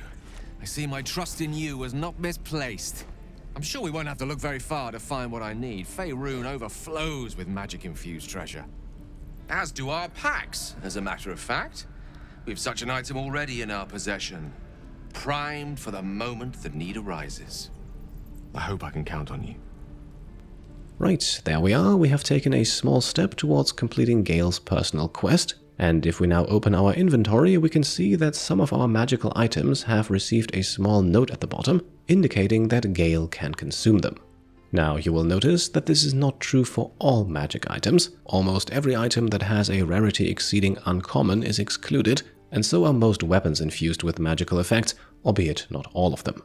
I see my trust in you was not misplaced. I'm sure we won't have to look very far to find what I need. Faerun overflows with magic-infused treasure. As do our packs, as a matter of fact. We've such an item already in our possession. Primed for the moment the need arises. I hope I can count on you. Right, there we are. We have taken a small step towards completing Gale's personal quest. And if we now open our inventory, we can see that some of our magical items have received a small note at the bottom, indicating that Gale can consume them. Now, you will notice that this is not true for all magic items. Almost every item that has a rarity exceeding uncommon is excluded, and so are most weapons infused with magical effects, albeit not all of them.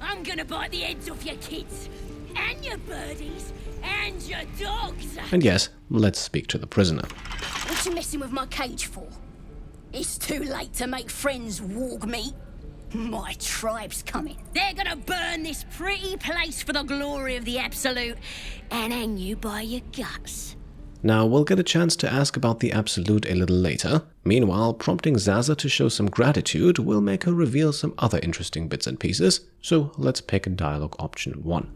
I'm gonna bite the heads off your kids, and your birdies, and your dogs! And yes, let's speak to the prisoner. What you messing with my cage for? It's too late to make friends, warg meat. My tribe's coming. They're gonna burn this pretty place for the glory of the Absolute and hang you by your guts. Now, we'll get a chance to ask about the Absolute a little later. Meanwhile, prompting Sazza to show some gratitude will make her reveal some other interesting bits and pieces, so let's pick dialogue option 1.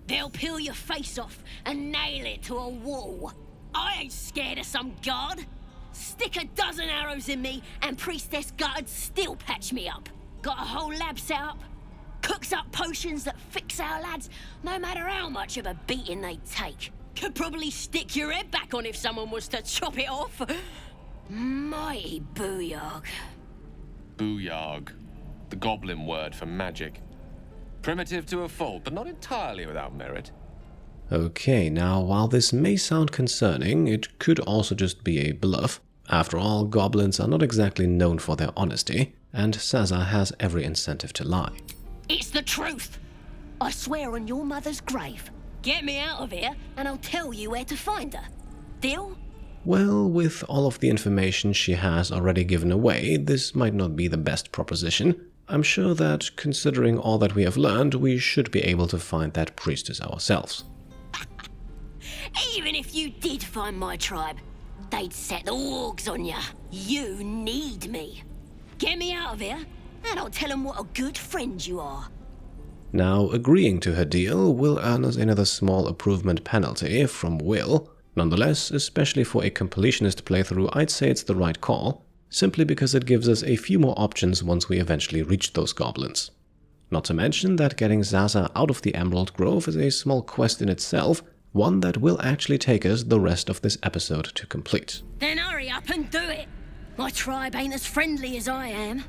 They'll peel your face off and nail it to a wall. I ain't scared of some god. Stick a dozen arrows in me and Priestess Gut'd still patch me up. Got a whole lab set up. Cooks up potions that fix our lads, no matter how much of a beating they take. Could probably stick your head back on if someone was to chop it off. Mighty booyarg. Booyarg. The goblin word for magic. Primitive to a fault, but not entirely without merit. Okay, now while this may sound concerning, it could also just be a bluff. After all, goblins are not exactly known for their honesty, and Sazza has every incentive to lie. It's the truth. I swear on your mother's grave. Get me out of here, and I'll tell you where to find her. Deal? Well, with all of the information she has already given away, this might not be the best proposition. I'm sure that, considering all that we have learned, we should be able to find that priestess ourselves. Even if you did find my tribe, they'd set the wargs on ya. You need me. Get me out of here, and I'll tell them what a good friend you are. Now, agreeing to her deal will earn us another small improvement penalty from Wyll. Nonetheless, especially for a completionist playthrough, I'd say it's the right call, simply because it gives us a few more options once we eventually reach those goblins. Not to mention that getting Sazza out of the Emerald Grove is a small quest in itself, one that will actually take us the rest of this episode to complete. Then hurry up and do it. My tribe ain't as friendly as I am.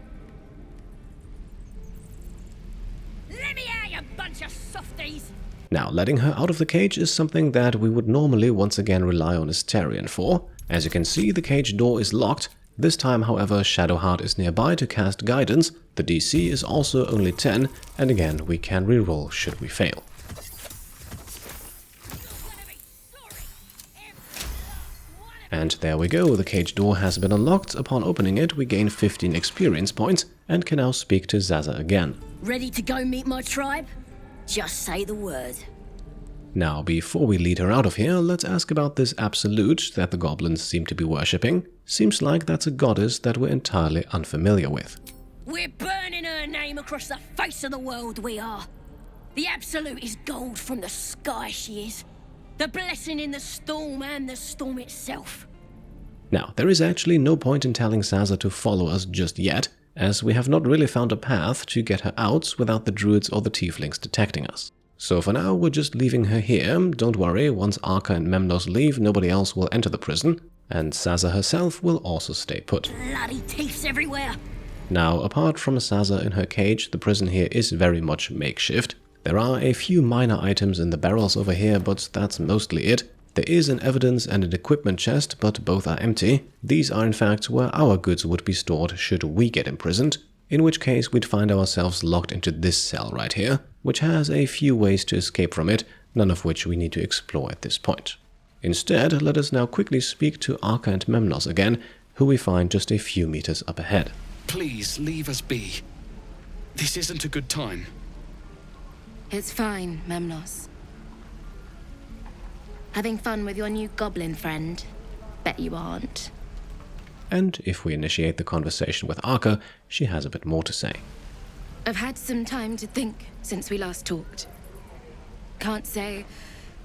Let me out, you bunch of softies! Now, letting her out of the cage is something that we would normally once again rely on Astarion for. As you can see, the cage door is locked. This time, however, Shadowheart is nearby to cast guidance. The DC is also only 10, and again, we can reroll should we fail. And there we go, the cage door has been unlocked. Upon opening it, we gain 15 experience points and can now speak to Sazza again. Ready to go meet my tribe? Just say the word. Now, before we lead her out of here, let's ask about this Absolute that the goblins seem to be worshipping. Seems like that's a goddess that we're entirely unfamiliar with. We're burning her name across the face of the world, we are. The Absolute is gold from the sky, she is. The blessing in the storm and the storm itself. Now, there is actually no point in telling Sazza to follow us just yet, as we have not really found a path to get her out without the druids or the tieflings detecting us. So for now, we're just leaving her here. Don't worry, once Arca and Memnos leave, nobody else will enter the prison, and Sazza herself will also stay put. Bloody thieves everywhere! Now, apart from Sazza in her cage, the prison here is very much makeshift. There are a few minor items in the barrels over here, but that's mostly it. There is an evidence and an equipment chest, but both are empty. These are in fact where our goods would be stored should we get imprisoned, in which case we'd find ourselves locked into this cell right here, which has a few ways to escape from it, none of which we need to explore at this point. Instead, let us now quickly speak to Arca and Memnos again, who we find just a few meters up ahead. Please leave us be. This isn't a good time. It's fine, Memnos. Having fun with your new goblin friend? Bet you aren't. And if we initiate the conversation with Arca, she has a bit more to say. I've had some time to think since we last talked. Can't say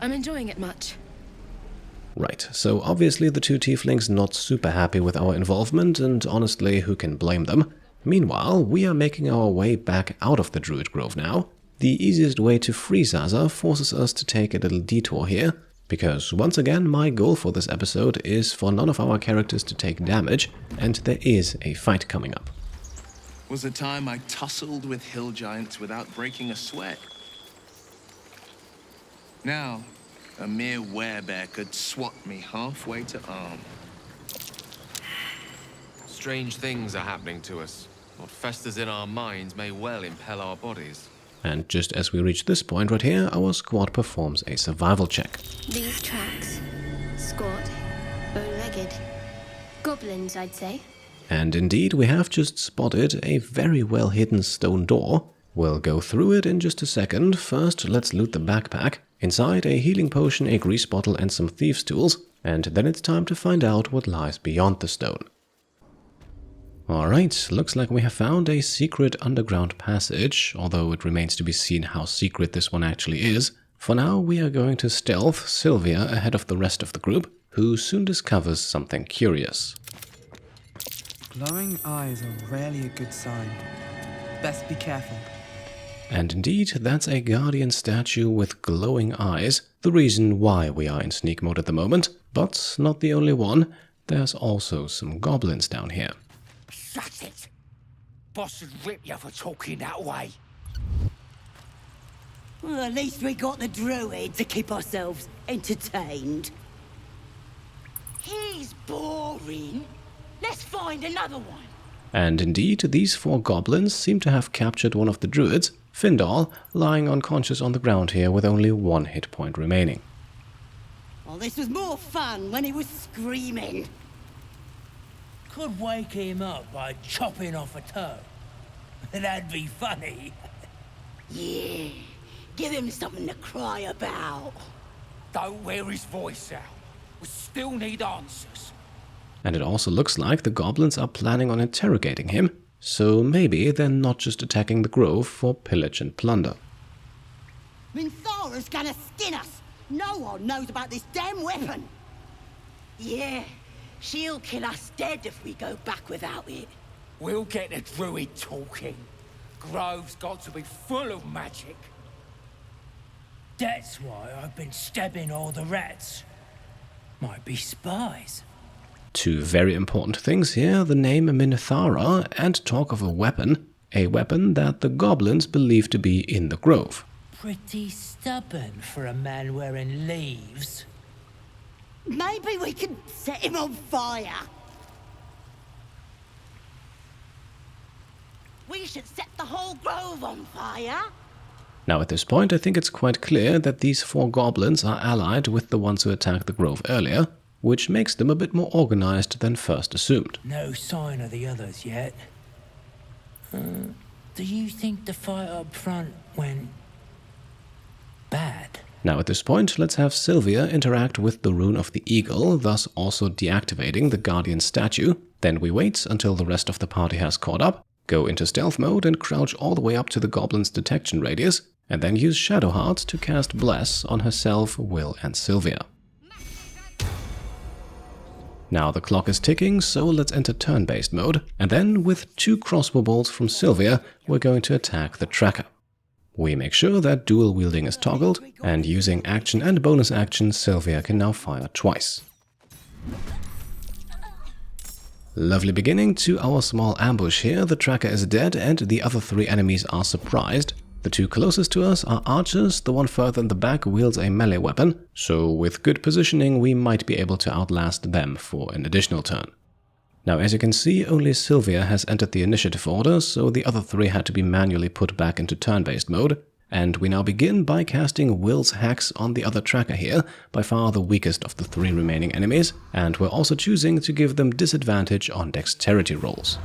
I'm enjoying it much. Right, so obviously the two Tieflings not super happy with our involvement, and honestly, who can blame them? Meanwhile, we are making our way back out of the Druid Grove now. The easiest way to free Sazza forces us to take a little detour here, because once again my goal for this episode is for none of our characters to take damage, and there is a fight coming up. Was a time I tussled with hill giants without breaking a sweat. Now, a mere werebear could swat me halfway to arm. Strange things are happening to us. What festers in our minds may well impel our bodies. And just as we reach this point right here, our squad performs a survival check. These tracks. Squat. Bow-legged. Goblins, I'd say. And indeed, we have just spotted a very well hidden stone door. We'll go through it in just a second. First, let's loot the backpack. Inside, a healing potion, a grease bottle and some thieves' tools. And then it's time to find out what lies beyond the stone. Alright, looks like we have found a secret underground passage, although it remains to be seen how secret this one actually is. For now, we are going to stealth Sylvia ahead of the rest of the group, who soon discovers something curious. Glowing eyes are rarely a good sign. Best be careful. And indeed, that's a guardian statue with glowing eyes, the reason why we are in sneak mode at the moment, but not the only one. There's also some goblins down here. Shut it! Boss would rip you for talking that way. Well, at least we got the druid to keep ourselves entertained. He's boring. Let's find another one. And indeed, these four goblins seem to have captured one of the druids, Findal, lying unconscious on the ground here with only one hit point remaining. Oh, this was more fun when he was screaming. Could wake him up by chopping off a toe. That'd be funny. Yeah, give him something to cry about. Don't wear his voice out. We still need answers. And it also looks like the goblins are planning on interrogating him, so maybe they're not just attacking the grove for pillage and plunder. Minthara's gonna skin us. No one knows about this damn weapon. Yeah, she'll kill us dead if we go back without it. We'll get the druid talking. Grove's got to be full of magic. That's why I've been stabbing all the rats. Might be spies. Two very important things here, the name Minthara and talk of a weapon that the goblins believe to be in the grove. Pretty stubborn for a man wearing leaves. Maybe we can set him on fire. We should set the whole grove on fire. Now at this point I think it's quite clear that these four goblins are allied with the ones who attacked the grove earlier, which makes them a bit more organized than first assumed. No sign of the others yet. Do you think the fight up front went bad? Now at this point, let's have Sylvia interact with the rune of the eagle, thus also deactivating the guardian statue. Then we wait until the rest of the party has caught up, go into stealth mode and crouch all the way up to the goblin's detection radius, and then use Shadowheart to cast Bless on herself, Wyll and Sylvia. Now the clock is ticking, so let's enter turn-based mode, and then with 2 crossbow bolts from Sylvia, we're going to attack the tracker. We make sure that dual wielding is toggled, and using action and bonus action, Sylvia can now fire twice. Lovely beginning to our small ambush here. The tracker is dead and the other 3 enemies are surprised. The 2 closest to us are archers, the one further in the back wields a melee weapon, so with good positioning we might be able to outlast them for an additional turn. Now as you can see, only Sylvia has entered the initiative order, so the other 3 had to be manually put back into turn-based mode, and we now begin by casting Wyll's Hacks on the other tracker here, by far the weakest of the 3 remaining enemies, and we're also choosing to give them disadvantage on dexterity rolls.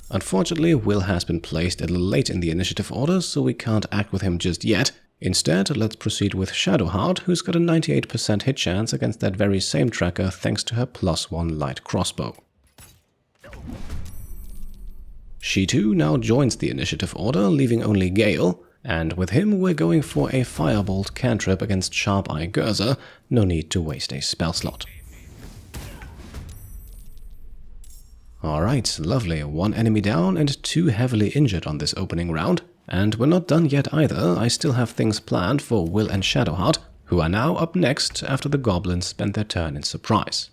Unfortunately, Wyll has been placed a little late in the initiative order, so we can't act with him just yet, Instead, let's proceed with Shadowheart, who's got a 98% hit chance against that very same tracker thanks to her +1 light crossbow. She too now joins the initiative order, leaving only Gale, and with him we're going for a Firebolt cantrip against Sharp Eye Gurza, no need to waste a spell slot. Alright, lovely, 1 enemy down and 2 heavily injured on this opening round. And we're not done yet either, I still have things planned for Wyll and Shadowheart, who are now up next after the goblins spend their turn in surprise.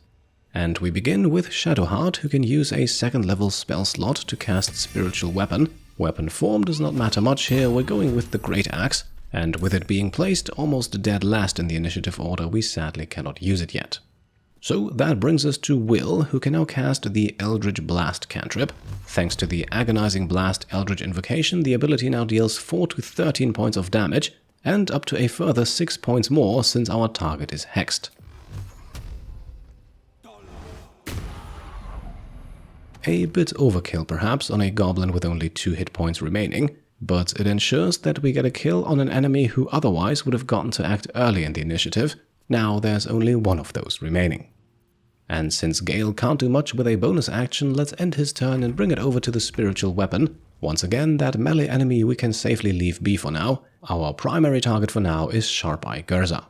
And we begin with Shadowheart, who can use a 2nd level spell slot to cast Spiritual Weapon. Weapon form does not matter much here, we're going with the Great Axe, and with it being placed almost dead last in the initiative order, we sadly cannot use it yet. So that brings us to Wyll, who can now cast the Eldritch Blast cantrip. Thanks to the Agonizing Blast Eldritch Invocation, the ability now deals 4 to 13 points of damage, and up to a further 6 points more since our target is hexed. A bit overkill perhaps on a goblin with only 2 hit points remaining, but it ensures that we get a kill on an enemy who otherwise would have gotten to act early in the initiative. Now there's only 1 of those remaining. And since Gale can't do much with a bonus action, let's end his turn and bring it over to the Spiritual Weapon. Once again, that melee enemy we can safely leave be for now. Our primary target for now is Sharp Eye Gurza.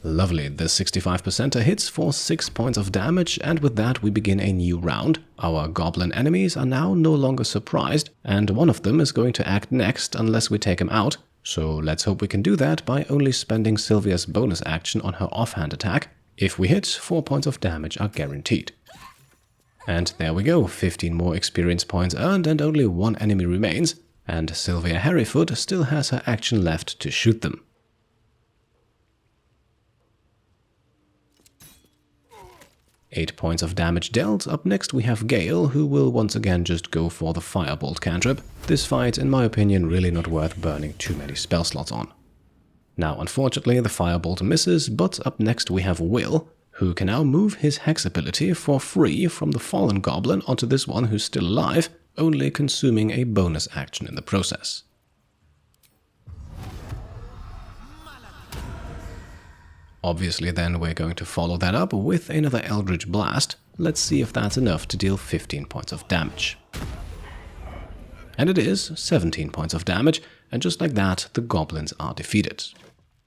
Lovely, the 65% hits for 6 points of damage, and with that we begin a new round. Our goblin enemies are now no longer surprised, and one of them is going to act next unless we take him out. So let's hope we can do that by only spending Sylvia's bonus action on her offhand attack. If we hit, 4 points of damage are guaranteed. And there we go, 15 more experience points earned and only 1 enemy remains, and Sylvia Hairyfoot still has her action left to shoot them. Eight points of damage dealt. Up next we have Gale, who will once again just go for the Firebolt cantrip. This fight, in my opinion, really not worth burning too many spell slots on. Now, unfortunately, the Firebolt misses, but up next we have Wyll, who can now move his Hex ability for free from the fallen goblin onto this one who's still alive, only consuming a bonus action in the process. Obviously then we're going to follow that up with another Eldritch Blast. Let's see if that's enough to deal 15 points of damage. And it is 17 points of damage, and just like that, the goblins are defeated.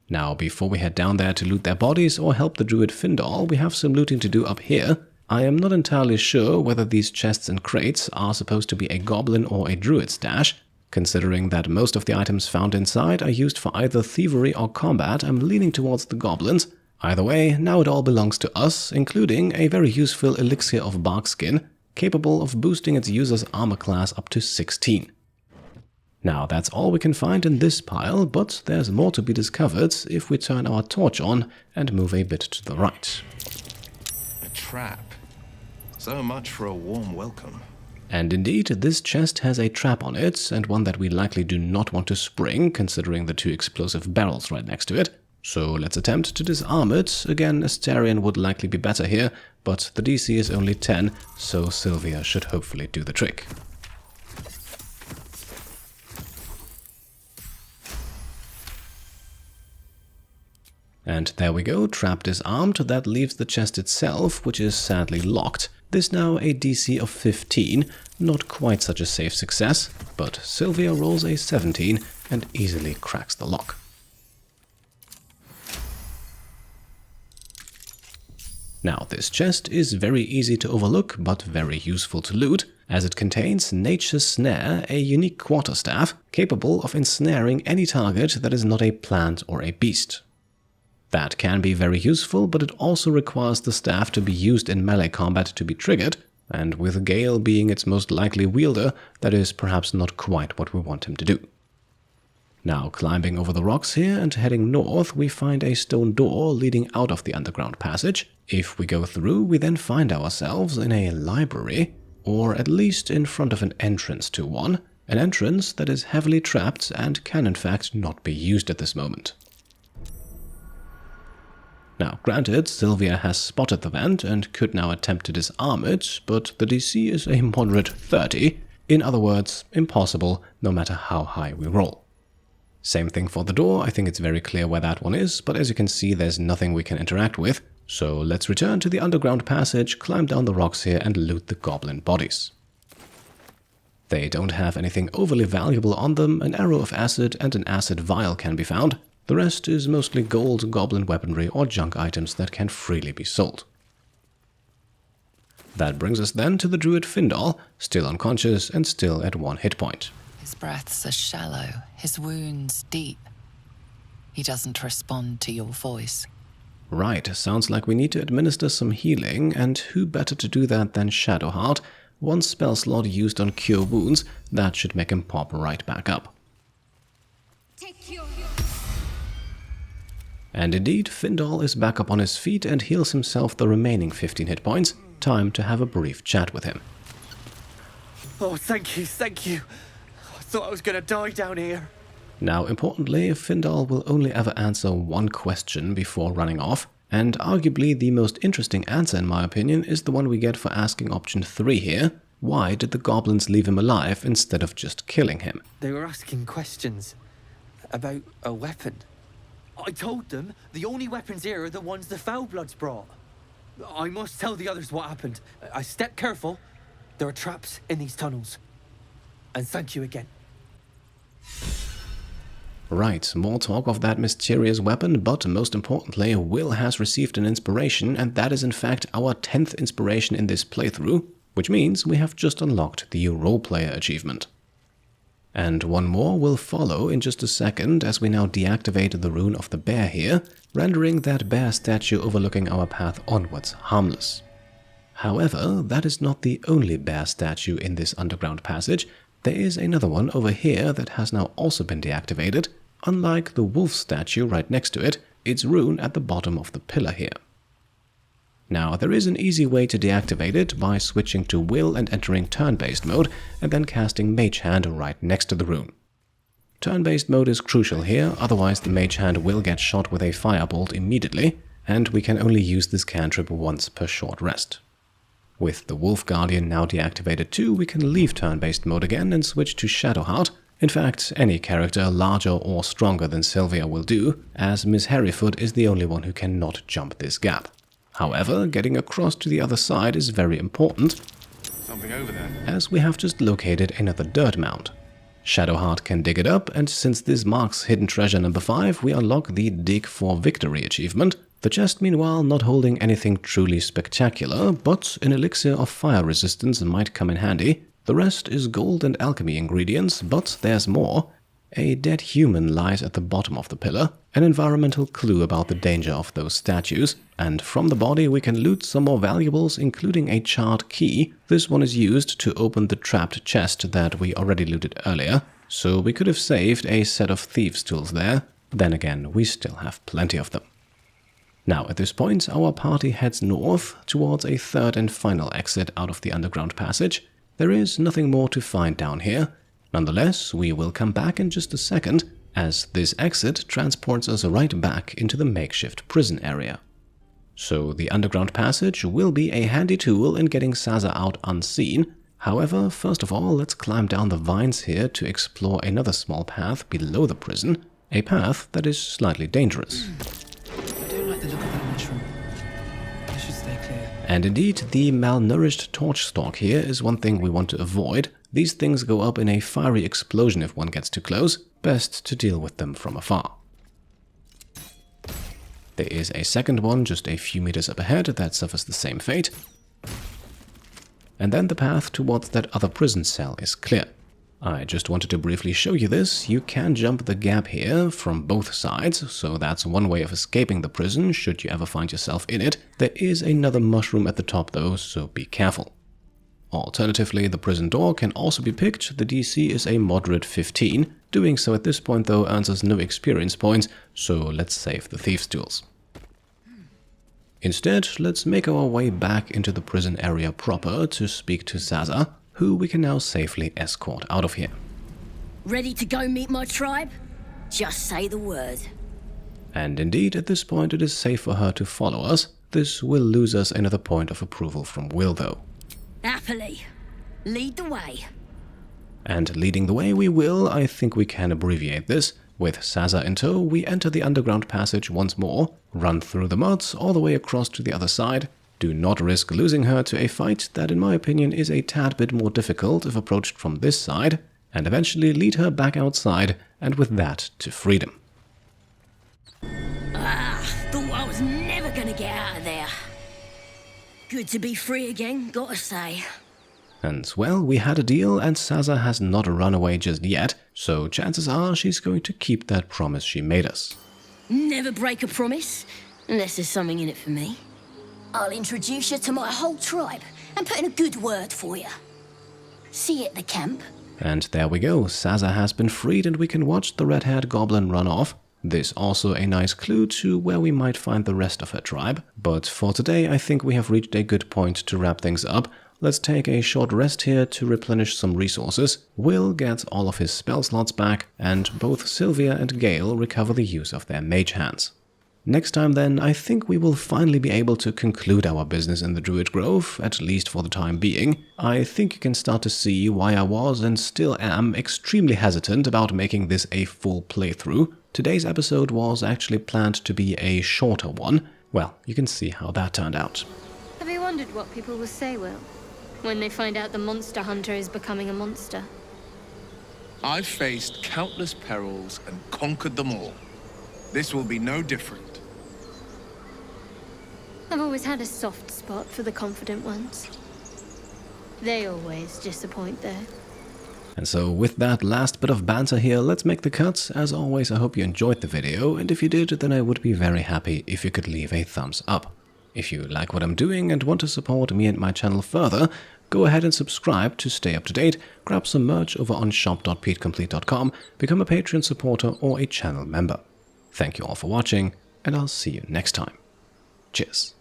Now, before we head down there to loot their bodies or help the Druid Findal, we have some looting to do up here. I am not entirely sure whether these chests and crates are supposed to be a goblin or a druid stash. Considering that most of the items found inside are used for either thievery or combat, I'm leaning towards the goblins. Either way, now it all belongs to us, including a very useful elixir of barkskin, capable of boosting its user's armor class up to 16. Now that's all we can find in this pile, but there's more to be discovered if we turn our torch on and move a bit to the right. A trap. So much for a warm welcome. And indeed, this chest has a trap on it, and one that we likely do not want to spring, considering the 2 explosive barrels right next to it. So let's attempt to disarm it. Again, Astarion would likely be better here, but the DC is only 10, so Sylvia should hopefully do the trick. And there we go, trap disarmed. That leaves the chest itself, which is sadly locked. This now a DC of 15, not quite such a safe success, but Sylvia rolls a 17 and easily cracks the lock. Now this chest is very easy to overlook, but very useful to loot, as it contains Nature's Snare, a unique quarterstaff capable of ensnaring any target that is not a plant or a beast. That can be very useful, but it also requires the staff to be used in melee combat to be triggered, and with Gale being its most likely wielder, that is perhaps not quite what we want him to do. Now, climbing over the rocks here and heading north, we find a stone door leading out of the underground passage. If we go through, we then find ourselves in a library, or at least in front of an entrance to one, an entrance that is heavily trapped and can in fact not be used at this moment. Now, granted, Sylvia has spotted the vent and could now attempt to disarm it, but the DC is a moderate 30. In other words, impossible, no matter how high we roll. Same thing for the door, I think it's very clear where that one is, but as you can see there's nothing we can interact with, so let's return to the underground passage, climb down the rocks here and loot the goblin bodies. They don't have anything overly valuable on them, an arrow of acid and an acid vial can be found. The rest is mostly gold, goblin weaponry or junk items that can freely be sold. That brings us then to the druid Findal, still unconscious and still at 1 hit point. His breaths are shallow, his wounds deep. He doesn't respond to your voice. Right, sounds like we need to administer some healing, and who better to do that than Shadowheart? One spell slot used on Cure Wounds, that should make him pop right back up. And indeed, Findal is back up on his feet and heals himself the remaining 15 hit points. Time to have a brief chat with him. Oh, thank you, thank you. I thought I was gonna die down here. Now, importantly, Findal will only ever answer one question before running off, and arguably the most interesting answer in my opinion is the one we get for asking option 3 here. Why did the goblins leave him alive instead of just killing him? They were asking questions about a weapon. I told them the only weapons here are the ones the Foulbloods brought. I must tell the others what happened. I stepped careful. There are traps in these tunnels. And thank you again. Right, more talk of that mysterious weapon, but most importantly, Wyll has received an inspiration, and that is in fact our 10th inspiration in this playthrough, which means we have just unlocked the roleplayer achievement. And one more will follow in just a second as we now deactivate the rune of the bear here, rendering that bear statue overlooking our path onwards harmless. However, that is not the only bear statue in this underground passage. There is another one over here that has now also been deactivated. Unlike the wolf statue right next to it, its rune at the bottom of the pillar here. Now, there is an easy way to deactivate it by switching to Wyll and entering turn-based mode, and then casting Mage Hand right next to the rune. Turn-based mode is crucial here, otherwise the Mage Hand will get shot with a firebolt immediately, and we can only use this cantrip once per short rest. With the Wolf Guardian now deactivated too, we can leave turn-based mode again and switch to Shadowheart. In fact, any character larger or stronger than Sylvia will do, as Miss Hairyfoot is the only one who cannot jump this gap. However, getting across to the other side is very important, Something over there. as we have just located another dirt mound. Shadowheart can dig it up, and since this marks hidden treasure number 5, we unlock the Dig for Victory achievement. The chest, meanwhile, not holding anything truly spectacular, but an elixir of fire resistance might come in handy. The rest is gold and alchemy ingredients, but there's more. A dead human lies at the bottom of the pillar, an environmental clue about the danger of those statues, and from the body we can loot some more valuables, including a charred key. This one is used to open the trapped chest that we already looted earlier, so we could have saved a set of thieves' tools there. Then again, we still have plenty of them. Now, at this point, our party heads north towards a third and final exit out of the underground passage. There is nothing more to find down here. Nonetheless, we will come back in just a second, as this exit transports us right back into the makeshift prison area. So the underground passage will be a handy tool in getting Sazza out unseen. However, first of all, let's climb down the vines here to explore another small path below the prison, a path that is slightly dangerous. I don't like the look of that mushroom. I should stay clear. And indeed, the malnourished torch stalk here is one thing we want to avoid. These things go up in a fiery explosion if one gets too close. Best to deal with them from afar. There is a second one just a few meters up ahead that suffers the same fate. And then the path towards that other prison cell is clear. I just wanted to briefly show you this. You can jump the gap here from both sides, so that's one way of escaping the prison should you ever find yourself in it. There is another mushroom at the top though, so be careful. Alternatively, the prison door can also be picked. The DC is a moderate 15. Doing so at this point though earns us no experience points, so let's save the thieves' tools. Instead, let's make our way back into the prison area proper to speak to Sazza, who we can now safely escort out of here. Ready to go meet my tribe? Just say the word. And indeed, at this point it is safe for her to follow us. This will lose us another point of approval from Wyll though. Happily. Lead the way. And leading the way we will, I think we can abbreviate this. With Sazza in tow, we enter the underground passage once more, run through the mud all the way across to the other side. Do not risk losing her to a fight that in my opinion is a tad bit more difficult if approached from this side, and eventually lead her back outside, and with that to freedom. Thought I was never gonna get out of there. Good to be free again, gotta say. And well, we had a deal and Sazza has not run away just yet, so chances are she's going to keep that promise she made us. Never break a promise, unless there's something in it for me. I'll introduce you to my whole tribe and put in a good word for you. See you at the camp. And there we go, Sazza has been freed and we can watch the red-haired goblin run off. This also a nice clue to where we might find the rest of her tribe. But for today I think we have reached a good point to wrap things up. Let's take a short rest here to replenish some resources. Wyll gets all of his spell slots back, and both Sylvia and Gale recover the use of their mage hands. Next time then, I think we will finally be able to conclude our business in the Druid Grove, at least for the time being. I think you can start to see why I was and still am extremely hesitant about making this a full playthrough. Today's episode was actually planned to be a shorter one. Well, you can see how that turned out. Have you wondered what people will say, Wyll, when they find out the monster hunter is becoming a monster? I've faced countless perils and conquered them all. This will be no different. I've always had a soft spot for the confident ones. They always disappoint, though. And so with that last bit of banter here, let's make the cut. As always, I hope you enjoyed the video, and if you did, then I would be very happy if you could leave a thumbs up. If you like what I'm doing and want to support me and my channel further, go ahead and subscribe to stay up to date, grab some merch over on shop.petecomplete.com, become a Patreon supporter or a channel member. Thank you all for watching, and I'll see you next time. Cheers.